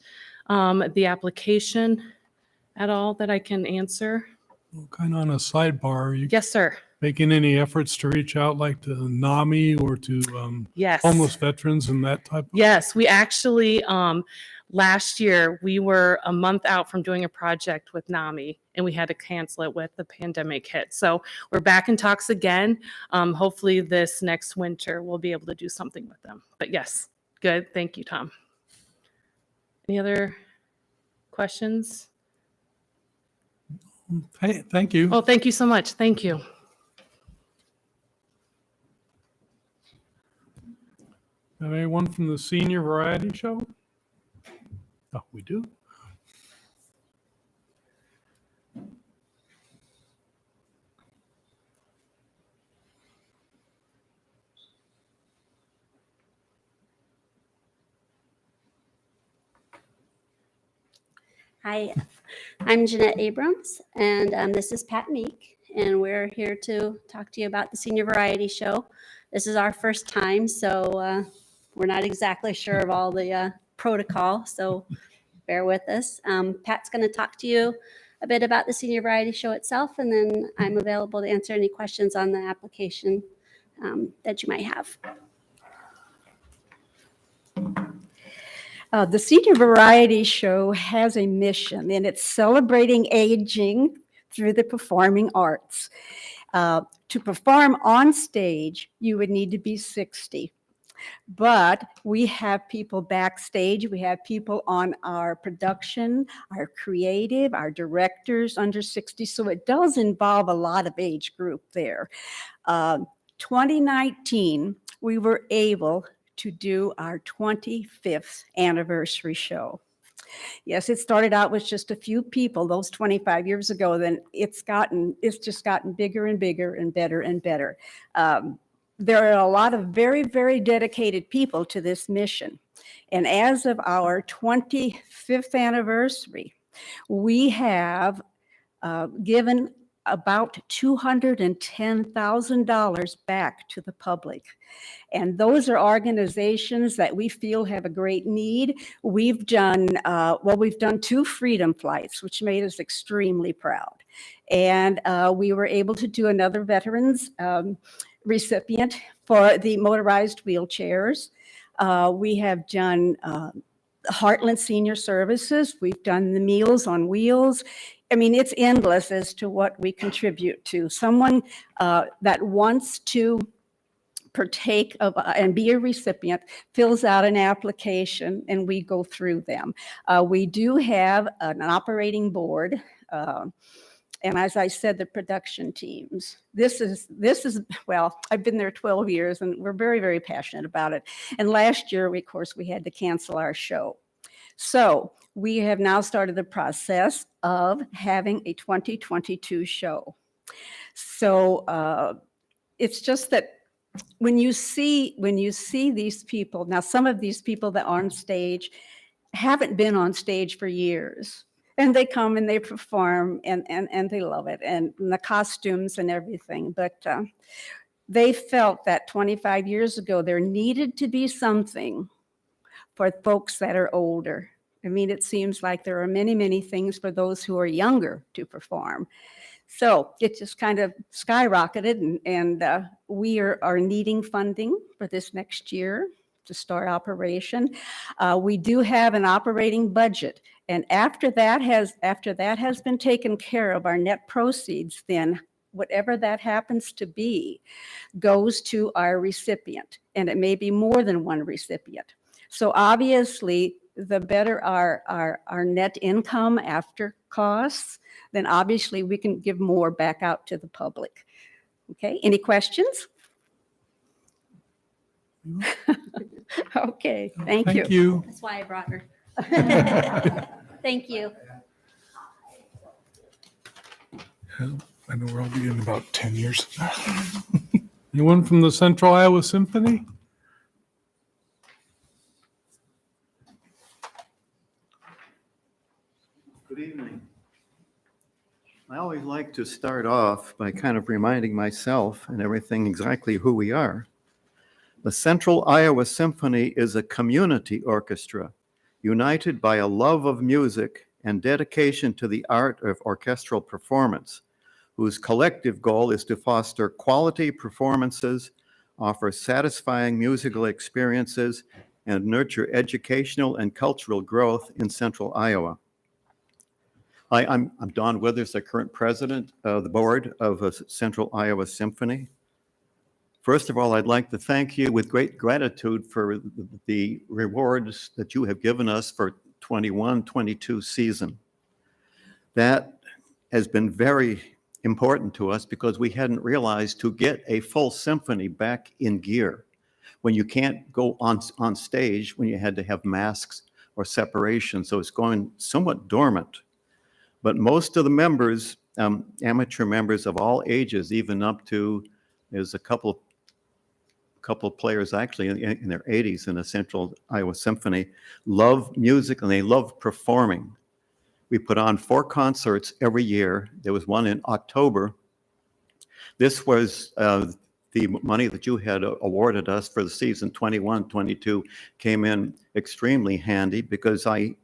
the application at all that I can answer. Well, kind of on a sidebar, are you Yes, sir. making any efforts to reach out like to NAMI or to Yes. homeless veterans and that type? Yes, we actually, last year, we were a month out from doing a project with NAMI and we had to cancel it with the pandemic hit. So we're back in talks again. Hopefully this next winter, we'll be able to do something with them. But yes, good. Thank you, Tom. Any other questions? Hey, thank you. Oh, thank you so much. Thank you. Have anyone from the senior variety show? Oh, we do. Hi, I'm Jeanette Abrams, and this is Pat Meek, and we're here to talk to you about the Senior Variety Show. This is our first time, so we're not exactly sure of all the protocol, so bear with us. Pat's going to talk to you a bit about the Senior Variety Show itself, and then I'm available to answer any questions on the application that you might have. The Senior Variety Show has a mission, and it's celebrating aging through the performing arts. To perform on stage, you would need to be 60. But we have people backstage, we have people on our production, our creative, our directors under 60, so it does involve a lot of age group there. 2019, we were able to do our 25th anniversary show. Yes, it started out with just a few people, those 25 years ago, then it's just gotten bigger and bigger and better and better. There are a lot of very, very dedicated people to this mission. And as of our 25th anniversary, we have given about $210,000 back to the public. And those are organizations that we feel have a great need. We've done 2 freedom flights, which made us extremely proud. And we were able to do another veterans recipient for the motorized wheelchairs. We have done Heartland Senior Services. We've done the Meals on Wheels. I mean, it's endless as to what we contribute to. Someone that wants to partake of and be a recipient fills out an application and we go through them. We do have an operating board. And as I said, the production teams. This is well, I've been there 12 years and we're very, very passionate about it. And last year, of course, we had to cancel our show. So we have now started the process of having a 2022 show. So it's just that when you see these people, now some of these people that are on stage haven't been on stage for years. And they come and they perform and they love it, and the costumes and everything. But they felt that 25 years ago, there needed to be something for folks that are older. I mean, it seems like there are many, many things for those who are younger to perform. So it just kind of skyrocketed, and we are needing funding for this next year to start operation. We do have an operating budget, and after that has been taken care of, our net proceeds, then whatever that happens to be goes to our recipient, and it may be more than one recipient. So obviously, the better our net income after costs, then obviously we can give more back out to the public. Okay, any questions? Okay, thank you. Thank you. That's why I brought her. Thank you. I know where I'll be in about 10 years. Anyone from the Central Iowa Symphony? Good evening. I always like to start off by kind of reminding myself and everything exactly who we are. The Central Iowa Symphony is a community orchestra united by a love of music and dedication to the art of orchestral performance, whose collective goal is to foster quality performances, offer satisfying musical experiences, and nurture educational and cultural growth in Central Iowa. I'm Don Withers, the current president of the board of Central Iowa Symphony. First of all, I'd like to thank you with great gratitude for the rewards that you have given us for 21-22 season. That has been very important to us because we hadn't realized to get a full symphony back in gear when you can't go on stage, when you had to have masks or separation. So it's going somewhat dormant. But most of the members, amateur members of all ages, even up to, there's a couple of players actually in their 80s in the Central Iowa Symphony, love music and they love performing. We put on 4 concerts every year. There was one in October. This was the money that you had awarded us for the season 21-22 came in extremely handy because I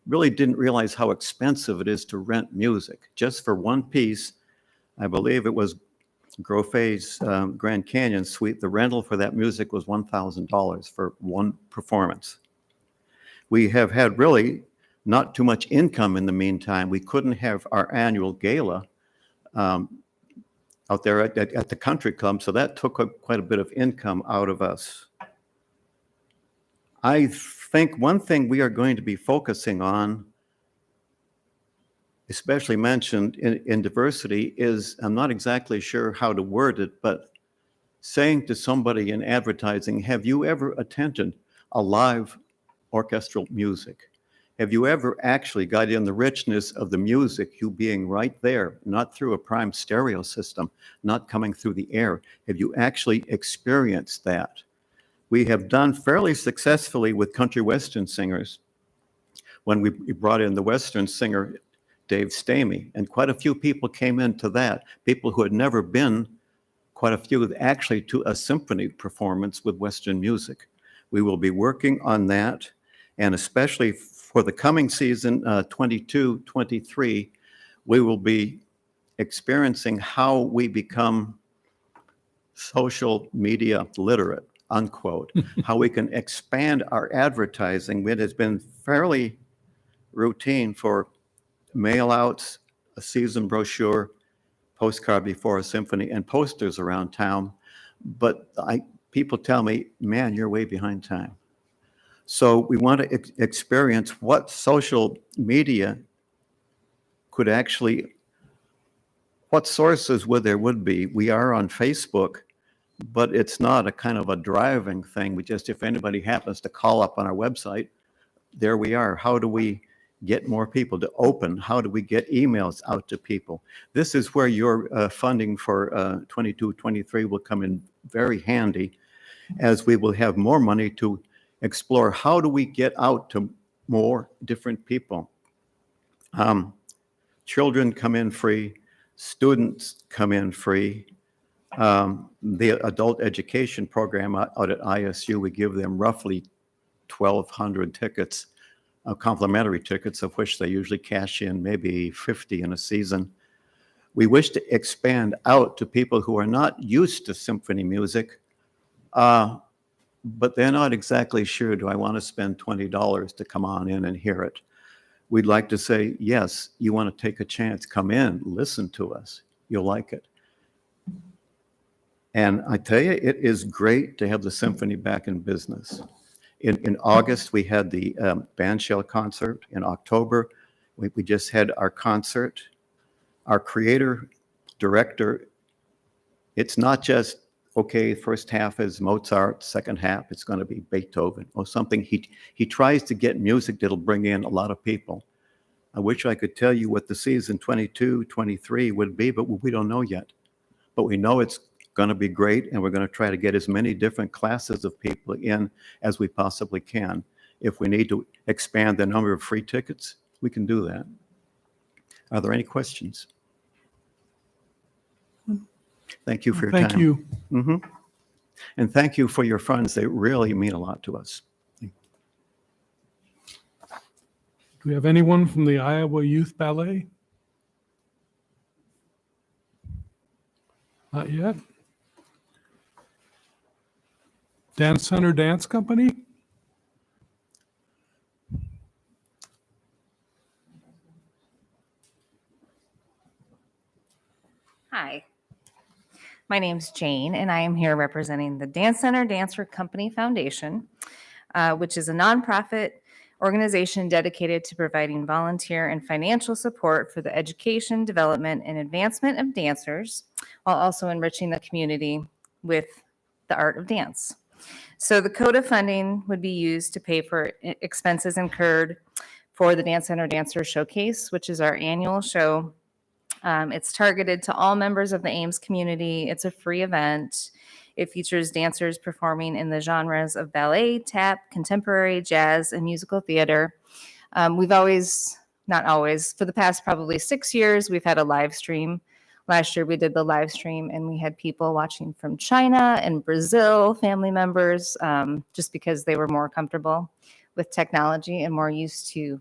really didn't realize how expensive it is to rent music. Just for one piece, I believe it was Groffe's Grand Canyon Suite, the rental for that music was $1,000 for one performance. We have had really not too much income in the meantime. We couldn't have our annual gala out there at the country club, so that took quite a bit of income out of us. I think one thing we are going to be focusing on, especially mentioned in diversity, is, I'm not exactly sure how to word it, but saying to somebody in advertising, have you ever attended a live orchestral music? Have you ever actually got in the richness of the music, you being right there, not through a prime stereo system, not coming through the air? Have you actually experienced that? We have done fairly successfully with country western singers when we brought in the western singer, Dave Stamey, and quite a few people came into that, people who had never been, quite a few actually, to a symphony performance with western music. We will be working on that, and especially for the coming season, 22-23, we will be experiencing how we become social media literate, unquote, how we can expand our advertising. It has been fairly routine for mail outs, a season brochure, postcard before a symphony, and posters around town. But people tell me, man, you're way behind time. So we want to experience what social media could actually, what sources there would be. We are on Facebook, but it's not a kind of a driving thing. We just, if anybody happens to call up on our website, there we are. How do we get more people to open? How do we get emails out to people? This is where your funding for 22-23 will come in very handy, as we will have more money to explore how do we get out to more different people. Children come in free, students come in free. The adult education program out at ISU, we give them roughly 1,200 tickets, complimentary tickets, of which they usually cash in maybe 50 in a season. We wish to expand out to people who are not used to symphony music, but they're not exactly sure, do I want to spend $20 to come on in and hear it? We'd like to say, yes, you want to take a chance, come in, listen to us, you'll like it. And I tell you, it is great to have the symphony back in business. In August, we had the bandshell concert. In October, we just had our concert. Our creator, director, it's not just, okay, first half is Mozart, second half it's going to be Beethoven or something. He tries to get music that'll bring in a lot of people. I wish I could tell you what the season 22-23 would be, but we don't know yet. But we know it's going to be great, and we're going to try to get as many different classes of people in as we possibly can. If we need to expand the number of free tickets, we can do that. Are there any questions? Thank you for your time. Thank you. Mhm. And thank you for your funds. They really mean a lot to us. Do we have anyone from the Iowa Youth Ballet? Not yet. Dance Center Dance Company? Hi, my name's Jane, and I am here representing the Dance Center Dancer Company Foundation, which is a nonprofit organization dedicated to providing volunteer and financial support for the education, development, and advancement of dancers, while also enriching the community with the art of dance. So the CODA funding would be used to pay for expenses incurred for the Dance Center Dancer Showcase, which is our annual show. It's targeted to all members of the Ames community. It's a free event. It features dancers performing in the genres of ballet, tap, contemporary, jazz, and musical theater. We've always not always. For the past probably 6 years, we've had a live stream. Last year, we did the live stream, and we had people watching from China and Brazil, family members, just because they were more comfortable with technology and more used to,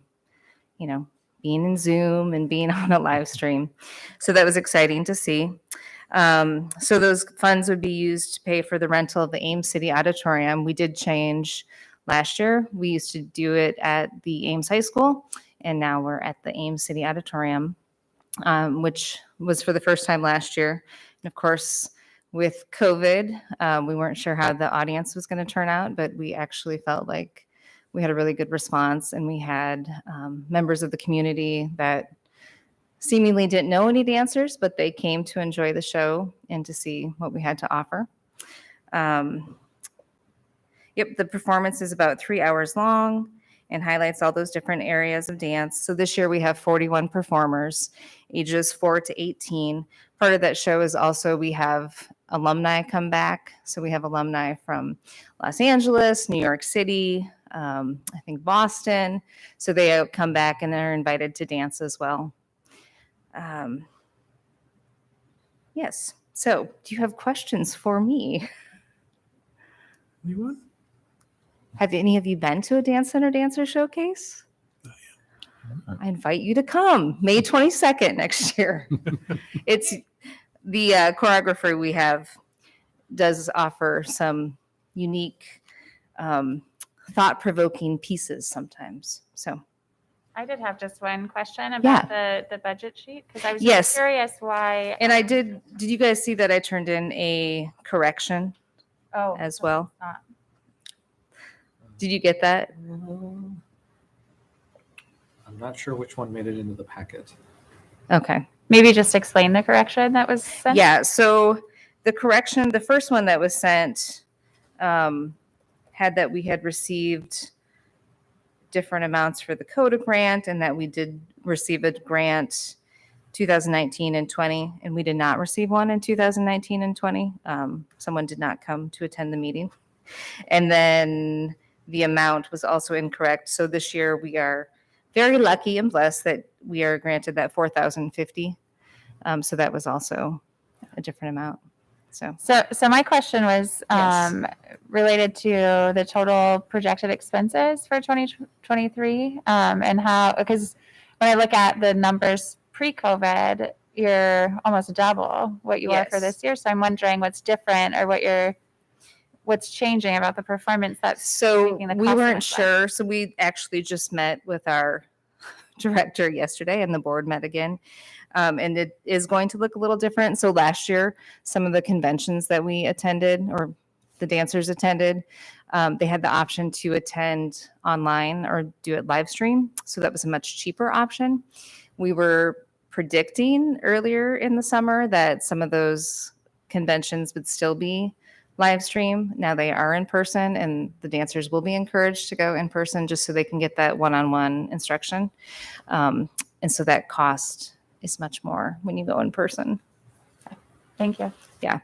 being in Zoom and being on a live stream. So that was exciting to see. So those funds would be used to pay for the rental of the Ames City Auditorium. We did change last year. We used to do it at the Ames High School, and now we're at the Ames City Auditorium, which was for the first time last year. And of course, with COVID, we weren't sure how the audience was going to turn out, but we actually felt like we had a really good response, and we had members of the community that seemingly didn't know any dancers, but they came to enjoy the show and to see what we had to offer. The performance is about 3 hours long and highlights all those different areas of dance. So this year we have 41 performers, ages 4 to 18. Part of that show is also we have alumni come back. So we have alumni from Los Angeles, New York City, I think Boston. So they come back and they're invited to dance as well. Yes. So do you have questions for me? Anyone? Have any of you been to a Dance Center Dancer Showcase? I invite you to come May 22nd next year. It's the choreographer we have does offer some unique, thought-provoking pieces sometimes. So I did have just one question about the budget sheet, because I was just curious why. And I did you guys see that I turned in a correction as well? Did you get that? I'm not sure which one made it into the packet. Okay. Maybe just explain the correction that was sent? Yeah, so the correction, the first one that was sent had that we had received different amounts for the CODA grant and that we did receive a grant 2019 and 20, and we did not receive one in 2019 and 20. Someone did not come to attend the meeting. And then the amount was also incorrect. So this year we are very lucky and blessed that we are granted that $4,050. So that was also a different amount. So my question was related to the total projected expenses for 2023 and how, because when I look at the numbers pre-COVID, you're almost double what you are for this year. So I'm wondering what's different or what's changing about the performance that's making the cost we weren't less. sure. So we actually just met with our director yesterday and the board met again. And it is going to look a little different. So last year, some of the conventions that we attended or the dancers attended, they had the option to attend online or do it live stream. So that was a much cheaper option. We were predicting earlier in the summer that some of those conventions would still be live stream. Now they are in person, and the dancers will be encouraged to go in person just so they can get that one-on-one instruction. And so that cost is much more when you go in person. Thank you. Yeah.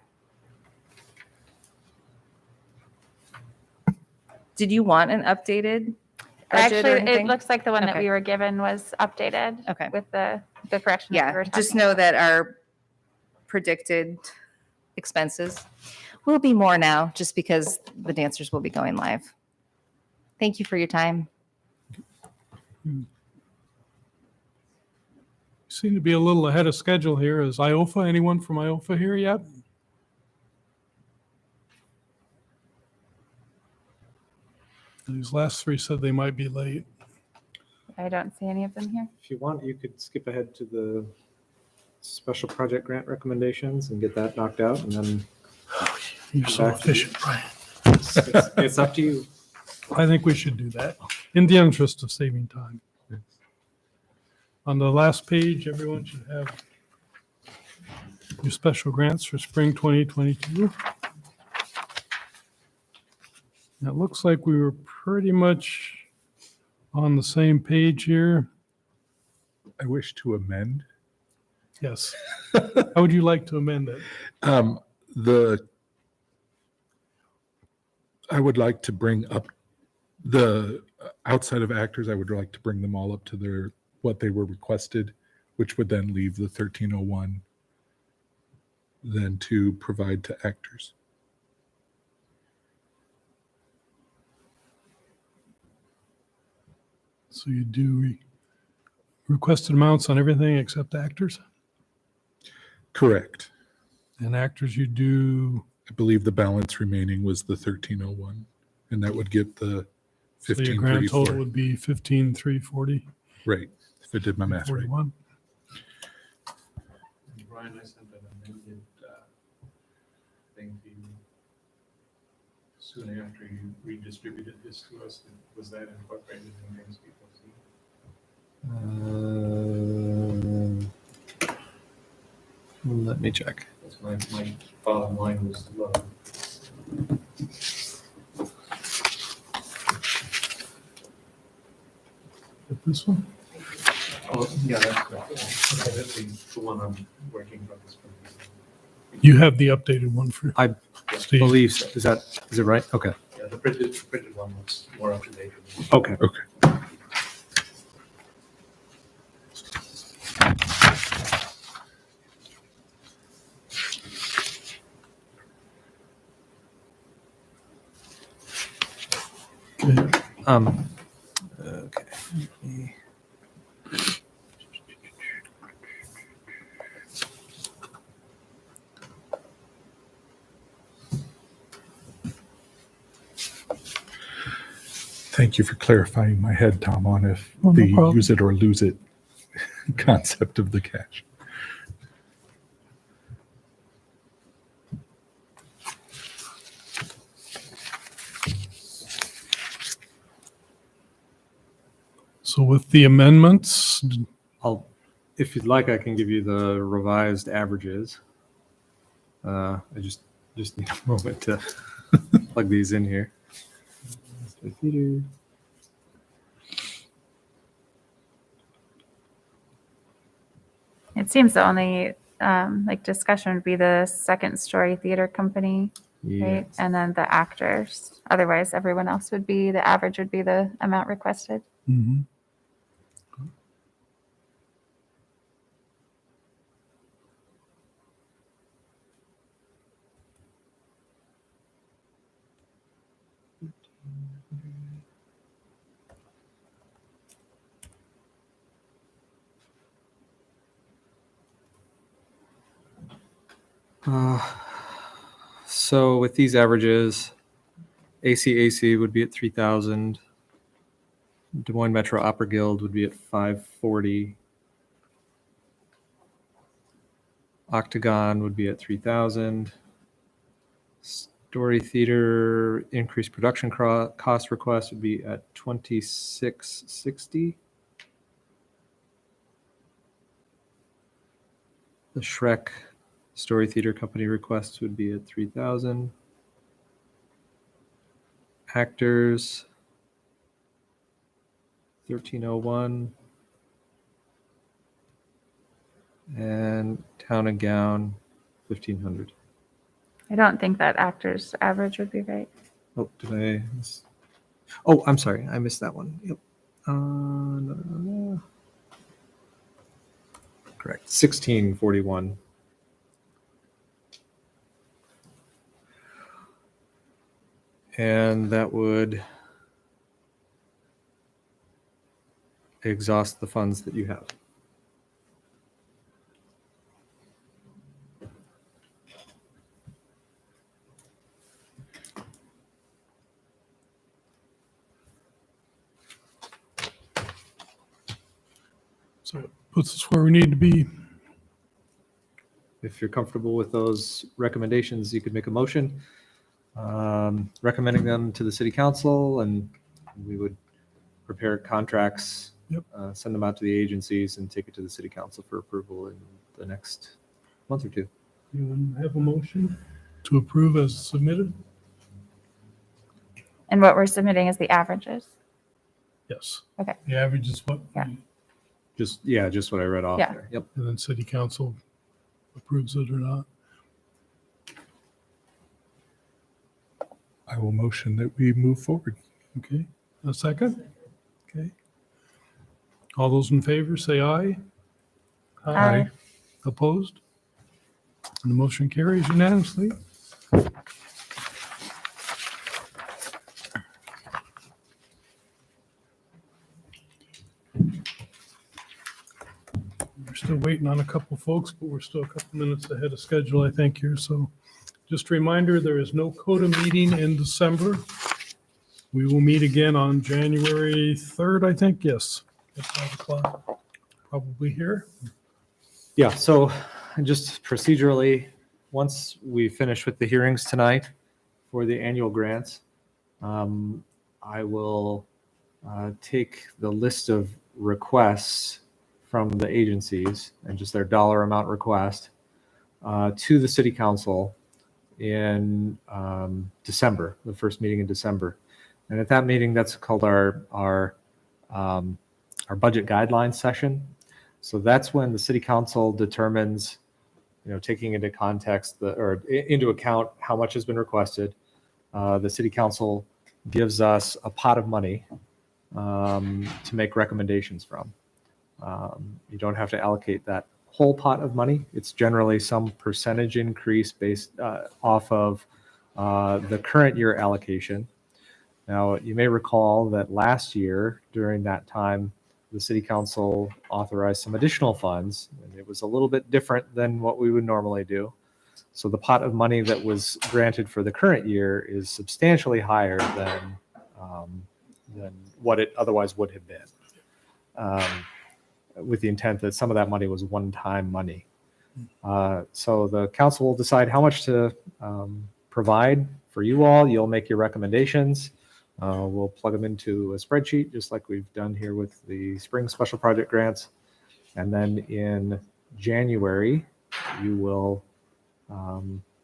Did you want an updated budget or Actually, anything? it looks like the one that Okay. we were given was updated with the corrections. that we Yeah, were just talking know about. that our predicted expenses will be more now just because the dancers will be going live. Thank you for your time. Seem to be a little ahead of schedule here. Is IOFA, anyone from IOFA here yet? These last three said they might be late. I don't see any of them here. If you want, you could skip ahead to the special project grant recommendations and get that knocked out, and then You're so back to you. efficient, Brian. It's up to you. I think we should do that in the interest of saving time. On the last page, everyone should have your special grants for spring 2022. And it looks like we were pretty much on the same page here. I wish to amend. Yes. How would you like to amend it? I would like to bring up the outside of actors. I would like to bring them all up to their what they were requested, which would then leave the 1301 then to provide to actors. So you do requested amounts on everything except actors? Correct. And actors you do, I believe the balance remaining was the 1301, and that would get the so your grand total 1534. would be 15,340, Right, if I did my math right. 41. Brian, I sent an amended thing to you soon after you redistributed this to us. Was that incorporated in things people see? Let me check. That's my bottom line was low. This one? Oh, yeah, that's the one I'm working from. You have the updated one for I Steve. believe so. Is it right? Okay. Yeah, the printed one looks more up to date. Okay. Okay. Okay. Thank you for clarifying my head, Tom, on if Oh, no the problem. use it or lose it concept of the cash. So with the amendments, If you'd like, I can give you the revised averages. I just need a moment to plug these in here. It seems the only like discussion would be the second story theater company, right? Yes. And then the actors. Otherwise, everyone else would be, the average would be the amount requested. mhm. So with these averages, ACAC would be at 3,000. Des Moines Metro Opera Guild would be at 540. Octagon would be at 3,000. Story Theater increased production cost request would be at 2,660. The Shrek Story Theater Company requests would be at 3,000. Actors, 1,301. And Town and Gown, 1,500. I don't think that actors average would be right. Oh, did I miss? Oh, I'm sorry. I missed that one. Yep. No. Correct. 1641. And that would exhaust the funds that you have. So it puts us where we need to be. If you're comfortable with those recommendations, you could make a motion recommending them to the city council, and we would prepare contracts, Yep. Send them out to the agencies, and take it to the city council for approval in the next month or two. You have a motion to approve as submitted? And what we're submitting is the averages. Yes. Okay. The average is what? Yeah. Just what I read off Yeah. there. Yep. And then city council approves it or not. I will motion that we move forward. Okay. A second? Okay. All those in favor, say aye. Aye. Opposed? And the motion carries unanimously. We're still waiting on a couple folks, but we're still a couple minutes ahead of schedule, I think, here. So just a reminder, there is no CODA meeting in December. We will meet again on January 3rd, I think. Yes, at 5 o'clock. Probably here. Yeah, so just procedurally, once we finish with the hearings tonight for the annual grants, I will take the list of requests from the agencies and just their dollar amount request to the city council in December, the first meeting in December. And at that meeting, that's called our budget guidelines session. So that's when the city council determines, taking into context into account how much has been requested. The city council gives us a pot of money to make recommendations from. You don't have to allocate that whole pot of money. It's generally some percentage increase based off of the current year allocation. Now, you may recall that last year during that time, the city council authorized some additional funds, and it was a little bit different than what we would normally do. So the pot of money that was granted for the current year is substantially higher than what it otherwise would have been, with the intent that some of that money was one-time money. So the council will decide how much to provide for you all. You'll make your recommendations. We'll plug them into a spreadsheet, just like we've done here with the spring special project grants. And then in January, you will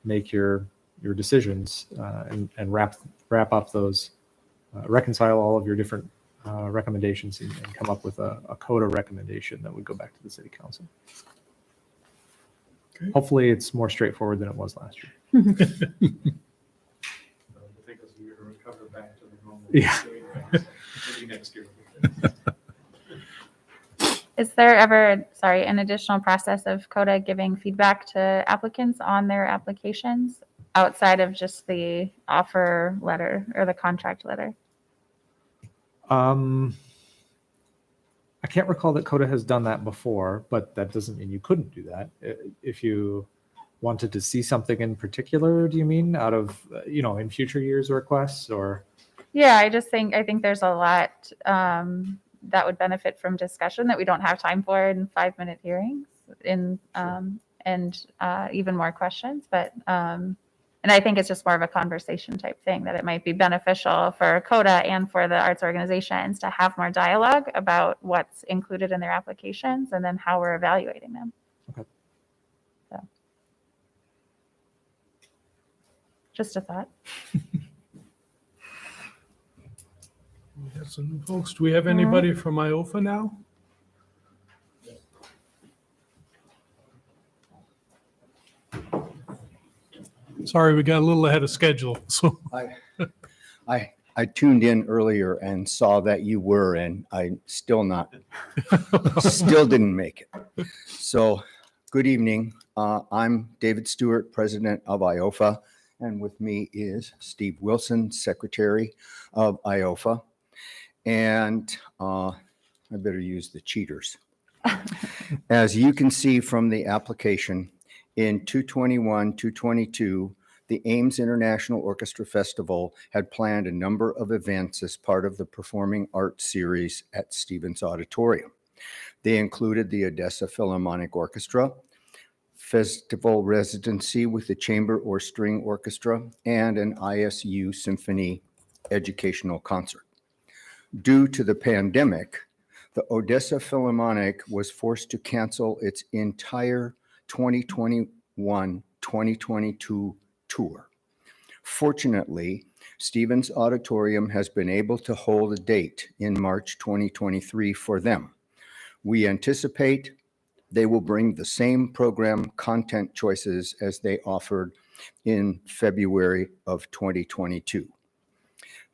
make your decisions and wrap up those, reconcile all of your different recommendations and come up with a CODA recommendation that would go back to the city council. Okay. Hopefully it's more straightforward than it was last year. Yeah. Next year. Is there ever, an additional process of CODA giving feedback to applicants on their applications outside of just the offer letter or the contract letter? I can't recall that CODA has done that before, but that doesn't mean you couldn't do that. If you wanted to see something in particular, do you mean out of, in future years requests or? Yeah, I think there's a lot that would benefit from discussion that we don't have time for in 5-minute hearings and even more questions. But and I think it's just more of a conversation type thing that it might be beneficial for CODA and for the arts organizations to have more dialogue about what's included in their applications and then how we're evaluating them. Okay. So, just a thought. We got some new folks. Do we have anybody from IOFA now? Sorry, we got a little ahead of schedule. So I tuned in earlier and saw that you were, and I still didn't make it. So good evening. I'm David Stewart, president of IOFA, and with me is Steve Wilson, secretary of IOFA. And I better use the cheaters. As you can see from the application, in 221-222, the Ames International Orchestra Festival had planned a number of events as part of the Performing Arts Series at Stevens Auditorium. They included the Odessa Philharmonic Orchestra, festival residency with the chamber or string orchestra, and an ISU Symphony educational concert. Due to the pandemic, the Odessa Philharmonic was forced to cancel its entire 2021-2022 tour. Fortunately, Stevens Auditorium has been able to hold a date in March 2023 for them. We anticipate they will bring the same program content choices as they offered in February of 2022.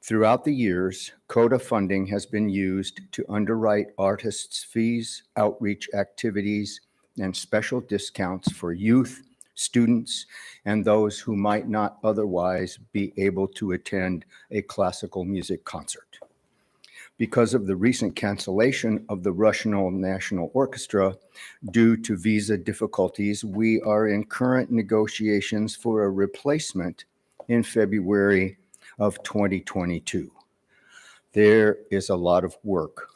Throughout the years, CODA funding has been used to underwrite artists' fees, outreach activities, and special discounts for youth, students, and those who might not otherwise be able to attend a classical music concert. Because of the recent cancellation of the Russian National Orchestra due to visa difficulties, we are in current negotiations for a replacement in February of 2022. There is a lot of work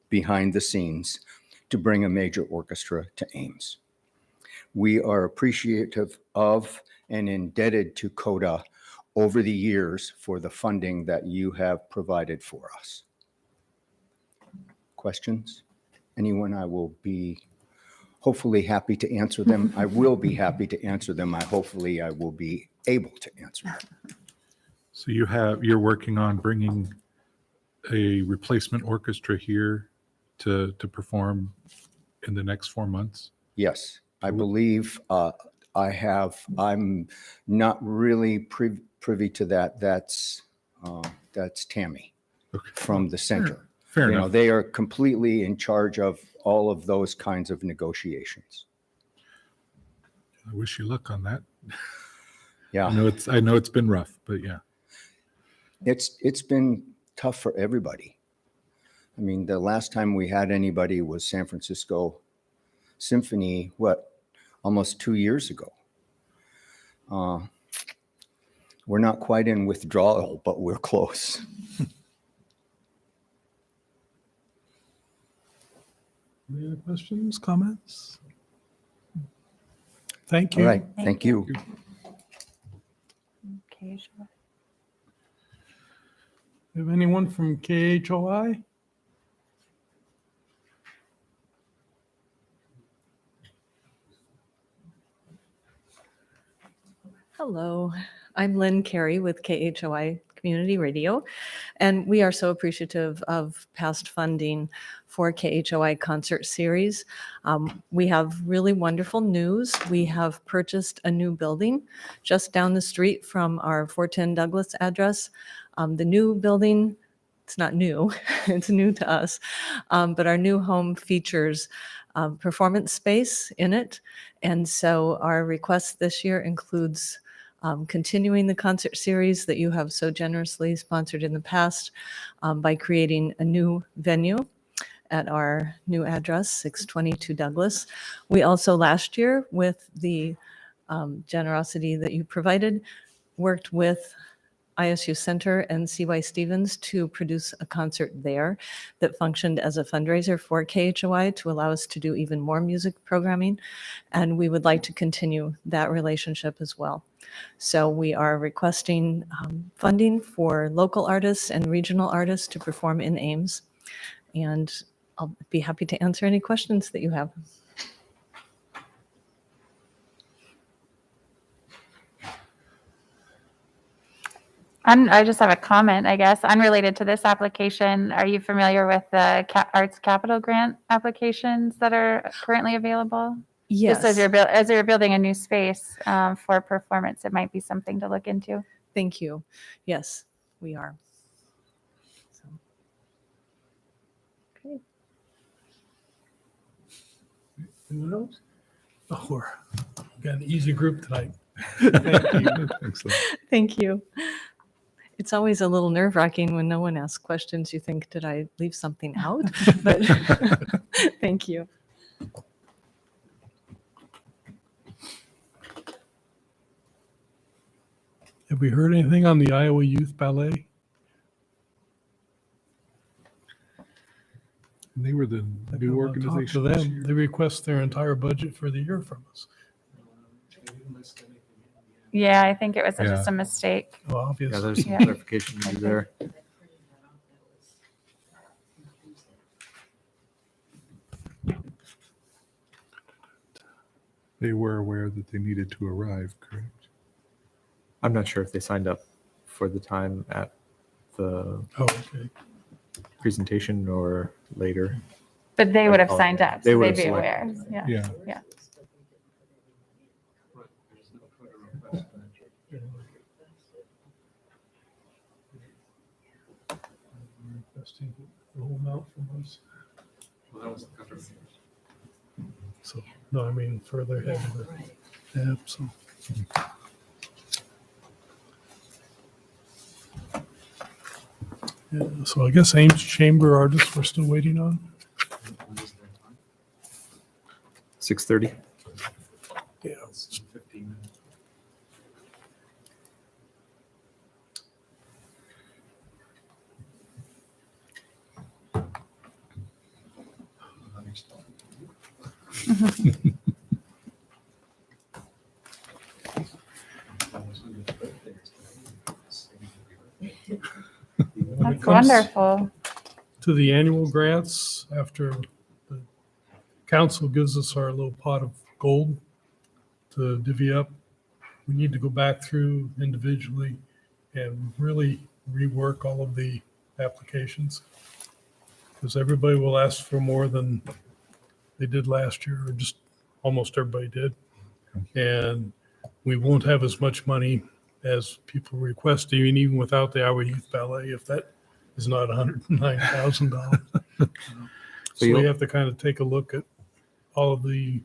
behind the scenes to bring a major orchestra to Ames. We are appreciative of and indebted to CODA over the years for the funding that you have provided for us. Questions? Anyone? I will be hopefully happy to answer them. I will be happy to answer them. Hopefully I will be able to answer them. So you're working on bringing a replacement orchestra here to perform in the next 4 months? Yes, I believe I'm not really privy to that. That's Tammy from the center. Fair You know, enough. they are completely in charge of all of those kinds of negotiations. I wish you luck on that. Yeah. I know it's been rough, but yeah. It's been tough for everybody. I mean, the last time we had anybody was San Francisco Symphony, almost 2 years ago. We're not quite in withdrawal, but we're close. Any other questions, comments? Thank you. All right, thank you. Okay, sure. Have anyone from KHOI? Hello, I'm Lynn Carey with KHOI Community Radio, and we are so appreciative of past funding for KHOI concert series. We have really wonderful news. We have purchased a new building just down the street from our 410 Douglas address. The new building, it's not new, it's new to us, but our new home features performance space in it. And so our request this year includes continuing the concert series that you have so generously sponsored in the past by creating a new venue at our new address, 622 Douglas. We also last year, with the generosity that you provided, worked with ISU Center and CY Stevens to produce a concert there that functioned as a fundraiser for KHOI to allow us to do even more music programming. And we would like to continue that relationship as well. So we are requesting funding for local artists and regional artists to perform in Ames. And I'll be happy to answer any questions that you have. I just have a comment, I guess, unrelated to this application. Are you familiar with the Arts Capital Grant applications that are currently available? Yes. Just as you're building a new space for performance, it might be something to look into. Thank you. Yes, we are. So. Okay. Anyone else? Oh, we've got an easy group tonight. Thank you. Excellent. Thank you. It's always a little nerve-wracking when no one asks questions. You think, did I leave something out? But thank you. Have we heard anything on the Iowa Youth Ballet? They were the new Talk organization. to this them. year. They request their entire budget for the year from us. Yeah, I think it was Yeah. just a mistake. Well, obviously. Yeah, there's some Yeah. clarification needed there. They were aware that they needed to arrive, correct? I'm not sure if they signed up for the time at the Oh, okay. presentation or later. But they would have signed up, They so would they'd have be selected. aware. Yeah. Yeah. Yeah. requesting the whole amount from us. Well, that was the cover. So, no, I mean, further ahead of the tab, so. Yeah, so I guess Ames Chamber artists we're still waiting on. 6:30. Yeah. 15 minutes. When it That's comes wonderful. to the annual grants, after the council gives us our little pot of gold to divvy up, we need to go back through individually and really rework all of the applications. Because everybody will ask for more than they did last year, or just almost everybody did. And we won't have as much money as people request, even without the Iowa Youth Ballet, if that is not $109,000. So we have to kind of take a look at all of the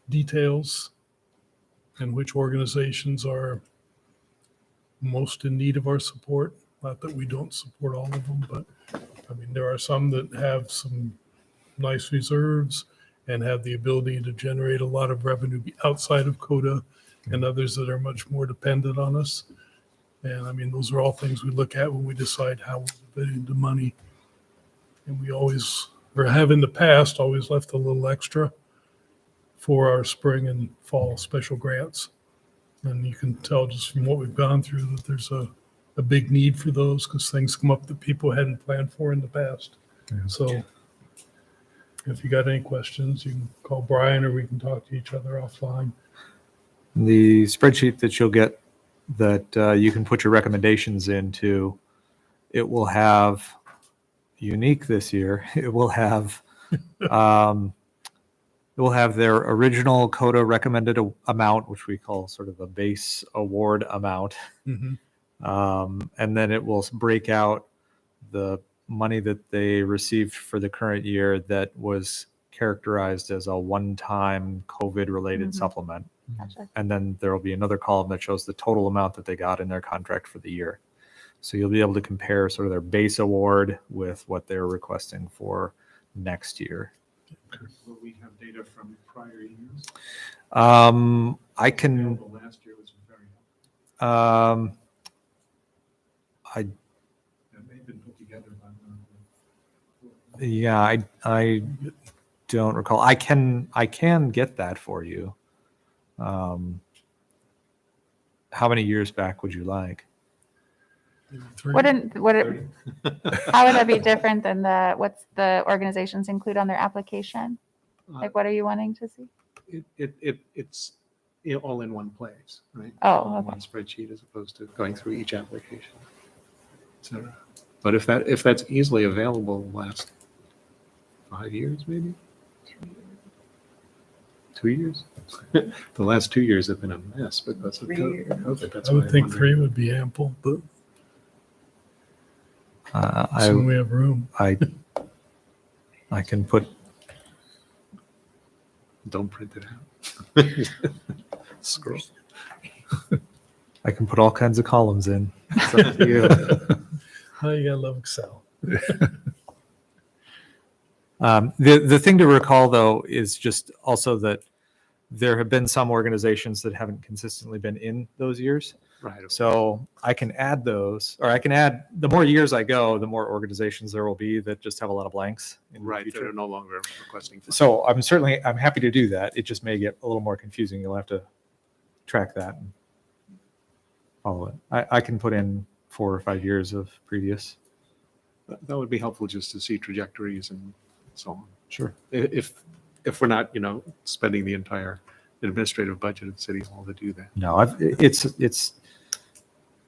details and which organizations are most in need of our support. Not that we don't support all of them, but I mean, there are some that have some nice reserves and have the ability to generate a lot of revenue outside of CODA, and others that are much more dependent on us. And I mean, those are all things we look at when we decide how we put into money. And we always, or have in the past, always left a little extra for our spring and fall special grants. And you can tell just from what we've gone through that there's a big need for those because things come up that people hadn't planned for in the past. So if you got any questions, you can call Brian or we can talk to each other offline. The spreadsheet that you'll get that you can put your recommendations into, it will have unique this year. It will have their original CODA recommended amount, which we call sort of a base award amount. Mhm. And then it will break out the money that they received for the current year that was characterized as a one-time COVID-related supplement. Gotcha. And then there will be another column that shows the total amount that they got in their contract for the year. So you'll be able to compare sort of their base award with what they're requesting for next year. Will we have data from prior years? I can. Available last year was very helpful. I That may have been put together by one of the. Yeah, I don't recall. I can get that for you. How many years back would you like? Wouldn't, would it, how would that be different than what's the organizations include on their application? Like, what are you wanting to see? It's all in one place, right? Oh, All in okay. one spreadsheet as opposed to going through each application. So, but if that's easily available the last 5 years, maybe? 2 years? The last 2 years have been a mess because of COVID. That's I why would I'm think wondering. 3 would be ample, but I assume we have room. I can put. Don't print it out. Scroll. I can put all kinds of columns in. It's up to you. Oh, you gotta love Excel. The thing to recall, though, is just also that there have been some organizations that haven't consistently been in those years. Right. So I can add those, or I can add, the more years I go, the more organizations there will be that just have a lot of blanks in the Right, future. they're no longer requesting. funds. So I'm happy to do that. It just may get a little more confusing. You'll have to track that and follow it. I can put in 4 or 5 years of previous. That would be helpful just to see trajectories and so on. Sure. If we're not, spending the entire administrative budget of City Hall to do that. No,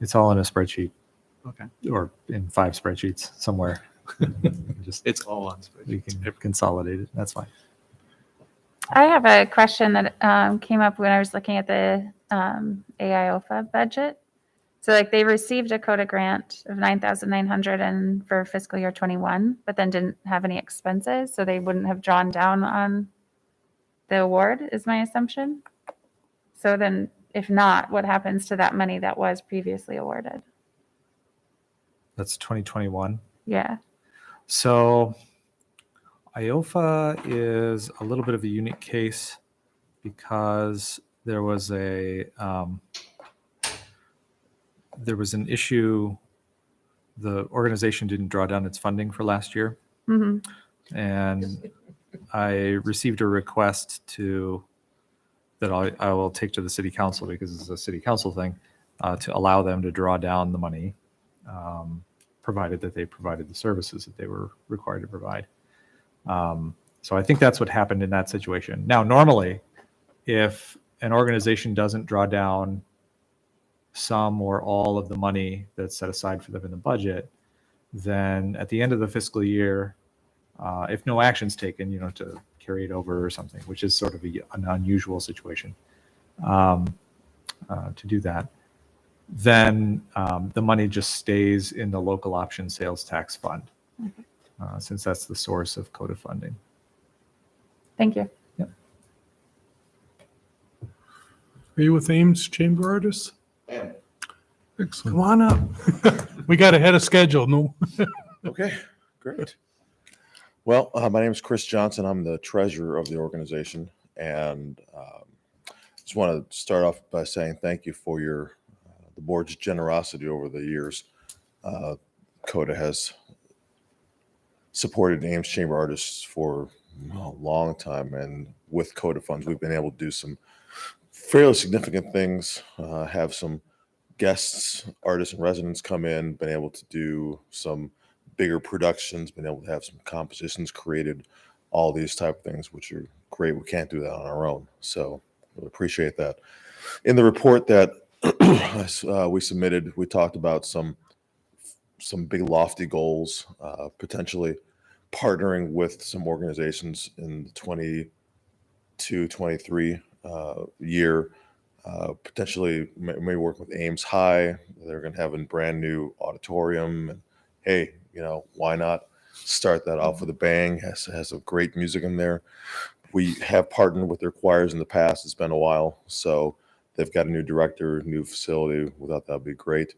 it's all in a spreadsheet. Okay. Or in 5 spreadsheets somewhere. Just It's all on we spreadsheets. can consolidate it. That's fine. I have a question that came up when I was looking at the AIOFA budget. So like they received a CODA grant of 9,900 and for fiscal year 21, but then didn't have any expenses, so they wouldn't have drawn down on the award, is my assumption. So then if not, what happens to that money that was previously awarded? That's 2021. Yeah. So IOFA is a little bit of a unique case because there was an issue. The organization didn't draw down its funding for last year. Mm-hmm. And I received a request that I will take to the city council, because it's a city council thing, to allow them to draw down the money, provided that they provided the services that they were required to provide. So I think that's what happened in that situation. Now, normally, if an organization doesn't draw down some or all of the money that's set aside for them in the budget, then at the end of the fiscal year, if no action's taken, to carry it over or something, which is sort of an unusual situation to do that, then the money just stays in the local option sales tax fund, since that's the source of CODA funding. Thank you. Yep. Are you with Ames Chamber Artists? Excellent. Come on up. We got ahead of schedule. No. Okay, great. Well, my name is Chris Johnson. I'm the treasurer of the organization, and just want to start off by saying thank you for the board's generosity over the years. CODA has supported Ames Chamber Artists for a long time, and with CODA funds, we've been able to do some fairly significant things, have some guests, artists, and residents come in, been able to do some bigger productions, been able to have some compositions created, all these type of things, which are great. We can't do that on our own, so we appreciate that. In the report that we submitted, we talked about some big lofty goals, potentially partnering with some organizations in the 22-23 year. Potentially may work with Ames High. They're going to have a brand new auditorium, and hey, why not start that off with a bang? Has some great music in there. We have partnered with their choirs in the past. It's been a while, so they've got a new director, new facility. We thought that'd be great.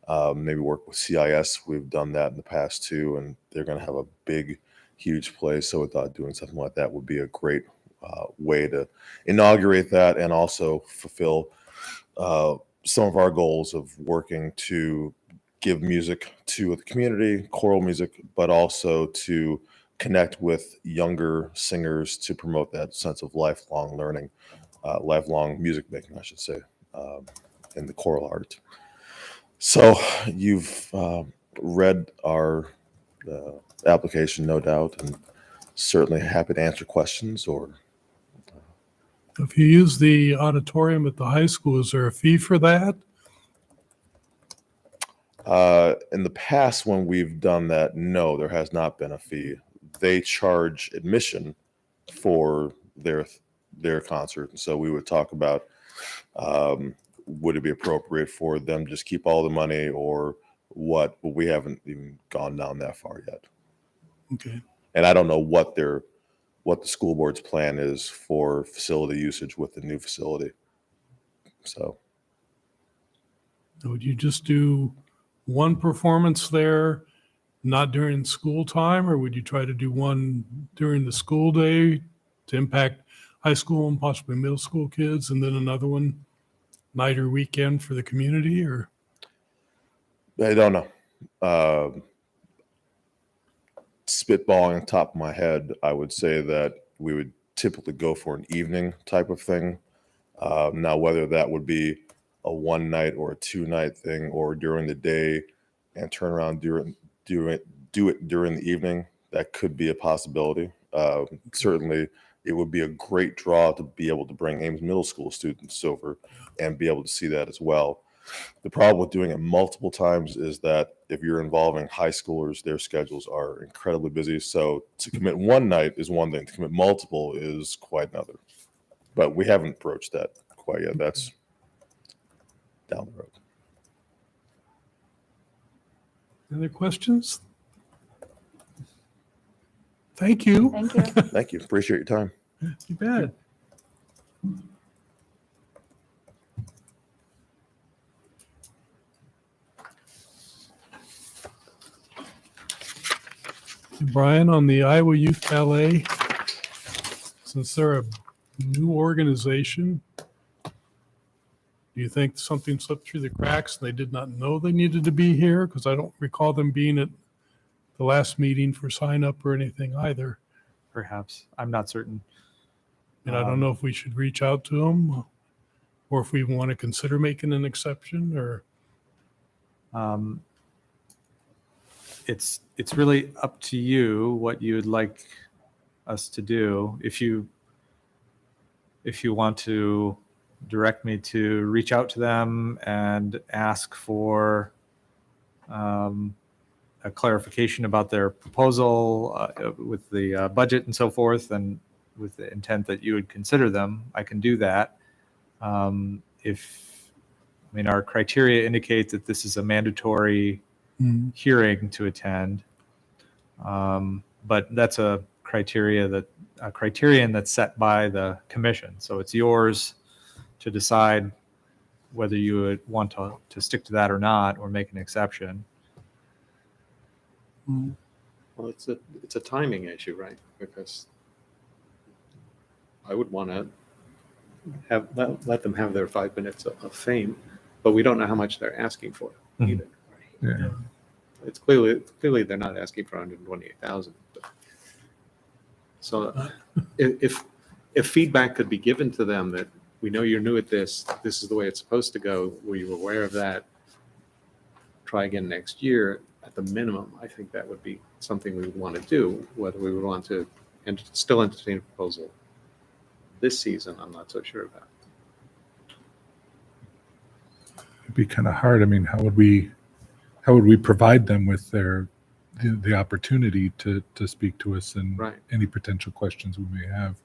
Maybe work with CIS. We've done that in the past too, and they're going to have a big, huge place. So we thought doing something like that would be a great way to inaugurate that and also fulfill some of our goals of working to give music to the community, choral music, but also to connect with younger singers to promote that sense of lifelong learning, lifelong music making, I should say, in the choral art. So you've read our application, no doubt, and certainly happy to answer questions. Or if you use the auditorium at the high school, is there a fee for that? in the past, when we've done that, no, there has not been a fee. They charge admission for their concert, and so we would talk about would it be appropriate for them to just keep all the money or what? But we haven't even gone down that far yet. Okay. And I don't know what the school board's plan is for facility usage with the new facility. So would you just do one performance there, not during school time, or would you try to do one during the school day to impact high school and possibly middle school kids, and then another one night or weekend for the community? Or I don't know. Spitballing on top of my head, I would say that we would typically go for an evening type of thing. Now, whether that would be a one night or a 2-night thing, or during the day and turn around do it during the evening, that could be a possibility. Certainly, it would be a great draw to be able to bring Ames Middle School students over and be able to see that as well. The problem with doing it multiple times is that if you're involving high schoolers, their schedules are incredibly busy. So to commit one night is one thing, to commit multiple is quite another. But we haven't approached that quite yet. That's down the road. Other questions? Thank you. Thank you. Thank you. Appreciate your time. You bet. Brian, on the Iowa Youth Ballet, since they're a new organization, do you think something slipped through the cracks and they did not know they needed to be here? Because I don't recall them being at the last meeting for sign up or anything either. Perhaps. I'm not certain. And I don't know if we should reach out to them or if we want to consider making an exception or. It's really up to you what you would like us to do. If you want to direct me to reach out to them and ask for a clarification about their proposal with the budget and so forth, and with the intent that you would consider them, I can do that. Our criteria indicate that this is a mandatory hearing to attend, but that's a criterion that's set by the commission. So it's yours to decide whether you would want to stick to that or not, or make an exception. Well, it's a timing issue, right? Because I would want to let them have their 5 minutes of fame, but we don't know how much they're asking for either. Yeah. It's clearly they're not asking for 128,000. So if feedback could be given to them that we know you're new at this is the way it's supposed to go, were you aware of that? Try again next year at the minimum. I think that would be something we would want to do. Whether we would want to still entertain a proposal this season, I'm not so sure about. It'd be kind of hard. I mean, how would we provide them with the opportunity to speak to us and Right. any potential questions we may have,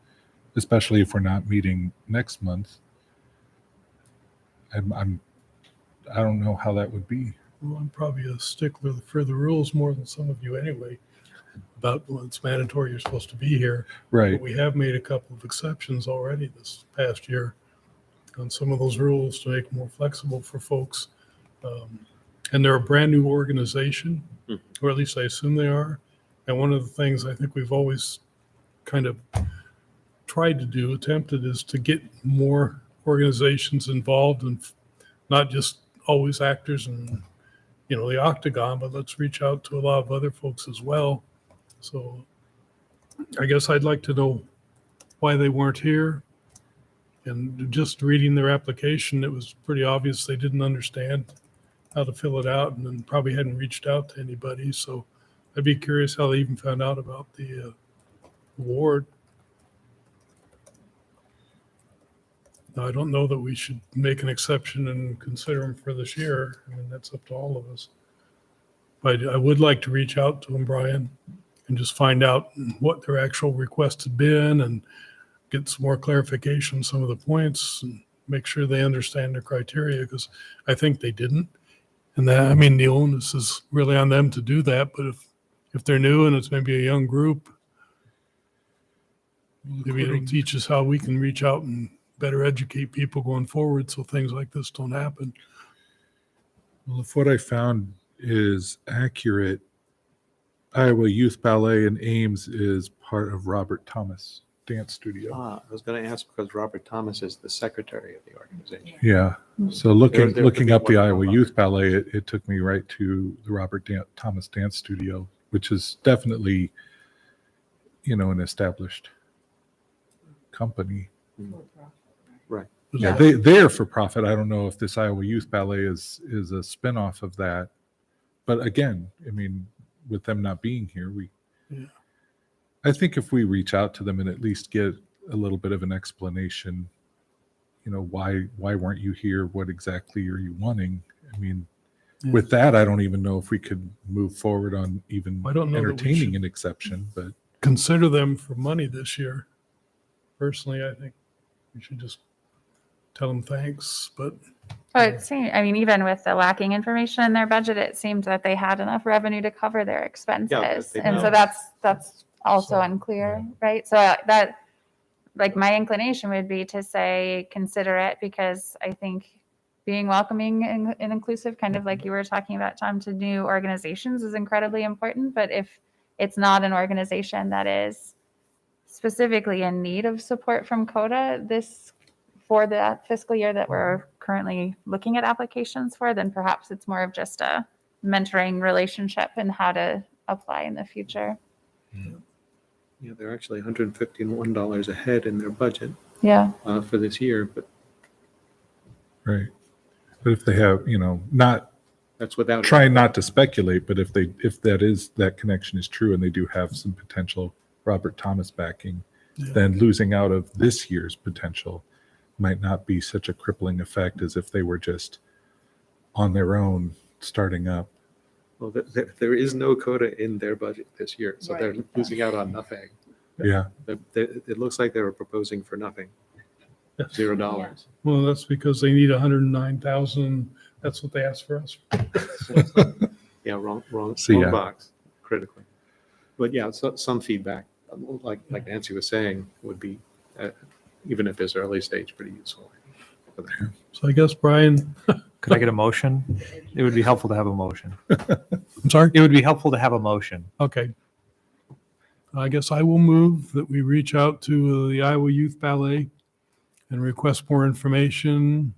especially if we're not meeting next month? I don't know how that would be. Well, I'm probably a stickler for the rules more than some of you anyway, about when it's mandatory you're supposed to be here. Right. But we have made a couple of exceptions already this past year on some of those rules to make it more flexible for folks. And they're a brand new organization, or at least I assume they are. And one of the things I think we've always kind of attempted is to get more organizations involved, and not just always actors and the Octagon, but let's reach out to a lot of other folks as well. So I guess I'd like to know why they weren't here. And just reading their application, it was pretty obvious they didn't understand how to fill it out, and then probably hadn't reached out to anybody. So I'd be curious how they even found out about the award. Now, I don't know that we should make an exception and consider them for this year. I mean, that's up to all of us. But I would like to reach out to them, Brian, and just find out what their actual request had been and get some more clarification on some of the points and make sure they understand the criteria, because I think they didn't. And that, I mean, the onus is really on them to do that. But if they're new and it's maybe a young group, maybe it'll teach us how we can reach out and better educate people going forward so things like this don't happen. Well, if what I found is accurate, Iowa Youth Ballet in Ames is part of Robert Thomas Dance Studio. I was going to ask because Robert Thomas is the secretary of the organization. Yeah. So There looking could be up the one Iowa more. Youth Ballet, it took me right to the Robert Thomas Dance Studio, which is definitely, an established company. Right. Yeah, they're for profit. I don't know if this Iowa Youth Ballet is a spinoff of that. But again, I mean, with them not being here, I think if we reach out to them and at least get a little bit of an explanation, why weren't you here? What exactly are you wanting? I mean, with that, I don't even know if we could move forward on even I don't know that we entertaining should an exception, but consider them for money this year. Personally, I think we should just tell them thanks, but But it seemed, I mean, even with the lacking information in their budget, it seemed that they had enough revenue to cover their expenses. they And so did. that's also unclear, right? So that, like, my inclination would be to say, consider it, because I think being welcoming and inclusive, kind of like you were talking about, Tom, to new organizations is incredibly important. But if it's not an organization that is specifically in need of support from CODA for the fiscal year that we're currently looking at applications for, then perhaps it's more of just a mentoring relationship and how to apply in the future. Yeah, they're actually $151 ahead in their budget Yeah. for this year, but Right. But if they have, not that's without trying not to speculate, but if that connection is true and they do have some potential Robert Thomas backing, then losing out of this year's potential might not be such a crippling effect as if they were just on their own starting up. Well, there is no CODA in their budget this year, so they're losing out on nothing. Yeah. It looks like they were proposing for nothing. $0. well, that's because they need 109,000. That's what they asked for us. Yeah, wrong See ya. box, critically. But yeah, so, some feedback, like Nancy was saying, would be, even at this early stage, pretty useful. So I guess, Brian, Could I get a motion? It would be helpful to have a motion. I'm sorry? It would be helpful to have a motion. Okay. I guess I will move that we reach out to the Iowa Youth Ballet and request more information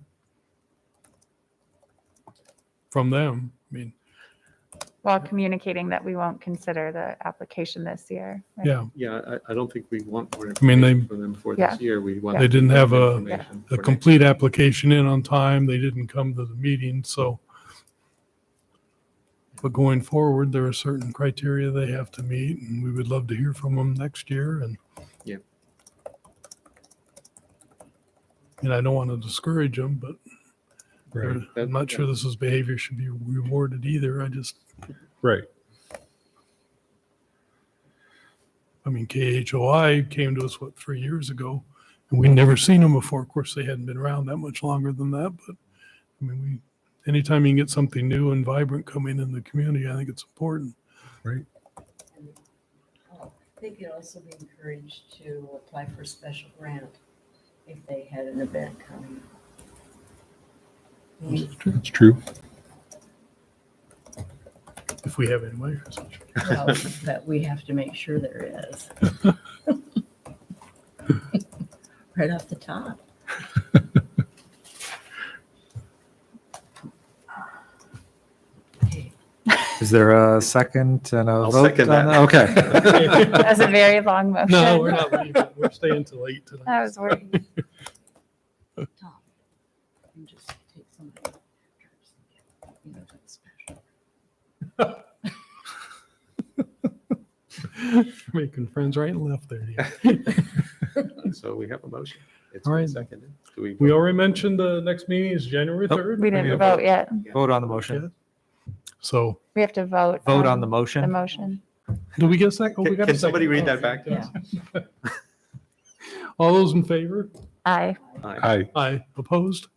from them. I mean, While communicating that we won't consider the application this year. right? yeah, Yeah, I don't think we want more I mean, they- information from them for Yeah. this year. We want. they didn't have information a for complete application in on time. They didn't come to the meeting, so. But going forward, there are certain criteria they have to meet, and we would love to hear from them next year. And Yeah. I don't want to discourage them, but Right. I'm not sure this is behavior should be rewarded either. Right. I mean, KHOI came to us, 3 years ago, and we'd never seen them before. Of course, they hadn't been around that much longer than that, but I mean, anytime you can get something new and vibrant coming in the community, I think it's important. Right. They could also be encouraged to apply for a special grant if they had an event coming. It's true. If we have any way. Well, but we have to make sure there is. Right off the top. Is there a second and a I'll vote? second on that. Okay. That was a very long motion. No, we're not leaving. We're staying till 8 tonight. I was worried. And just take some of the pictures, you know, that's special. Making friends right and left there. Yeah. So we have a motion. It's All been right. seconded. Do We already mentioned the next meeting is January 3rd. We didn't vote yet. Vote on the motion. So We have to vote. Vote on the motion. The motion. do we get a second? Oh, we got a Can somebody second. read that back to Yeah. us? All those in favor? Aye. Aye. Aye. Opposed?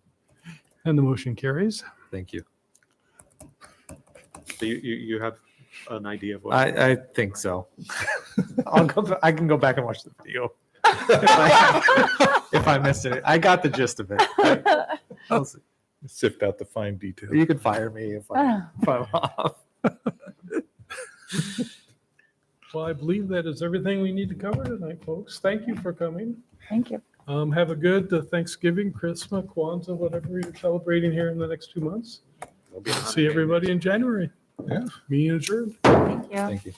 And the motion carries. Thank you. So you have an idea of what? I think so. I can go back and watch the video. If I missed it. I got the gist of it. I'll see. Sift out the fine details. You can fire me if I'm off. Well, I believe that is everything we need to cover tonight, folks. Thank you for coming. Thank you. Have a good Thanksgiving, Christmas, Kwanzaa, whatever you're celebrating here in the next 2 months. There'll be a See everybody in January. Yeah. Meeting adjourned. Thank you. Thank you.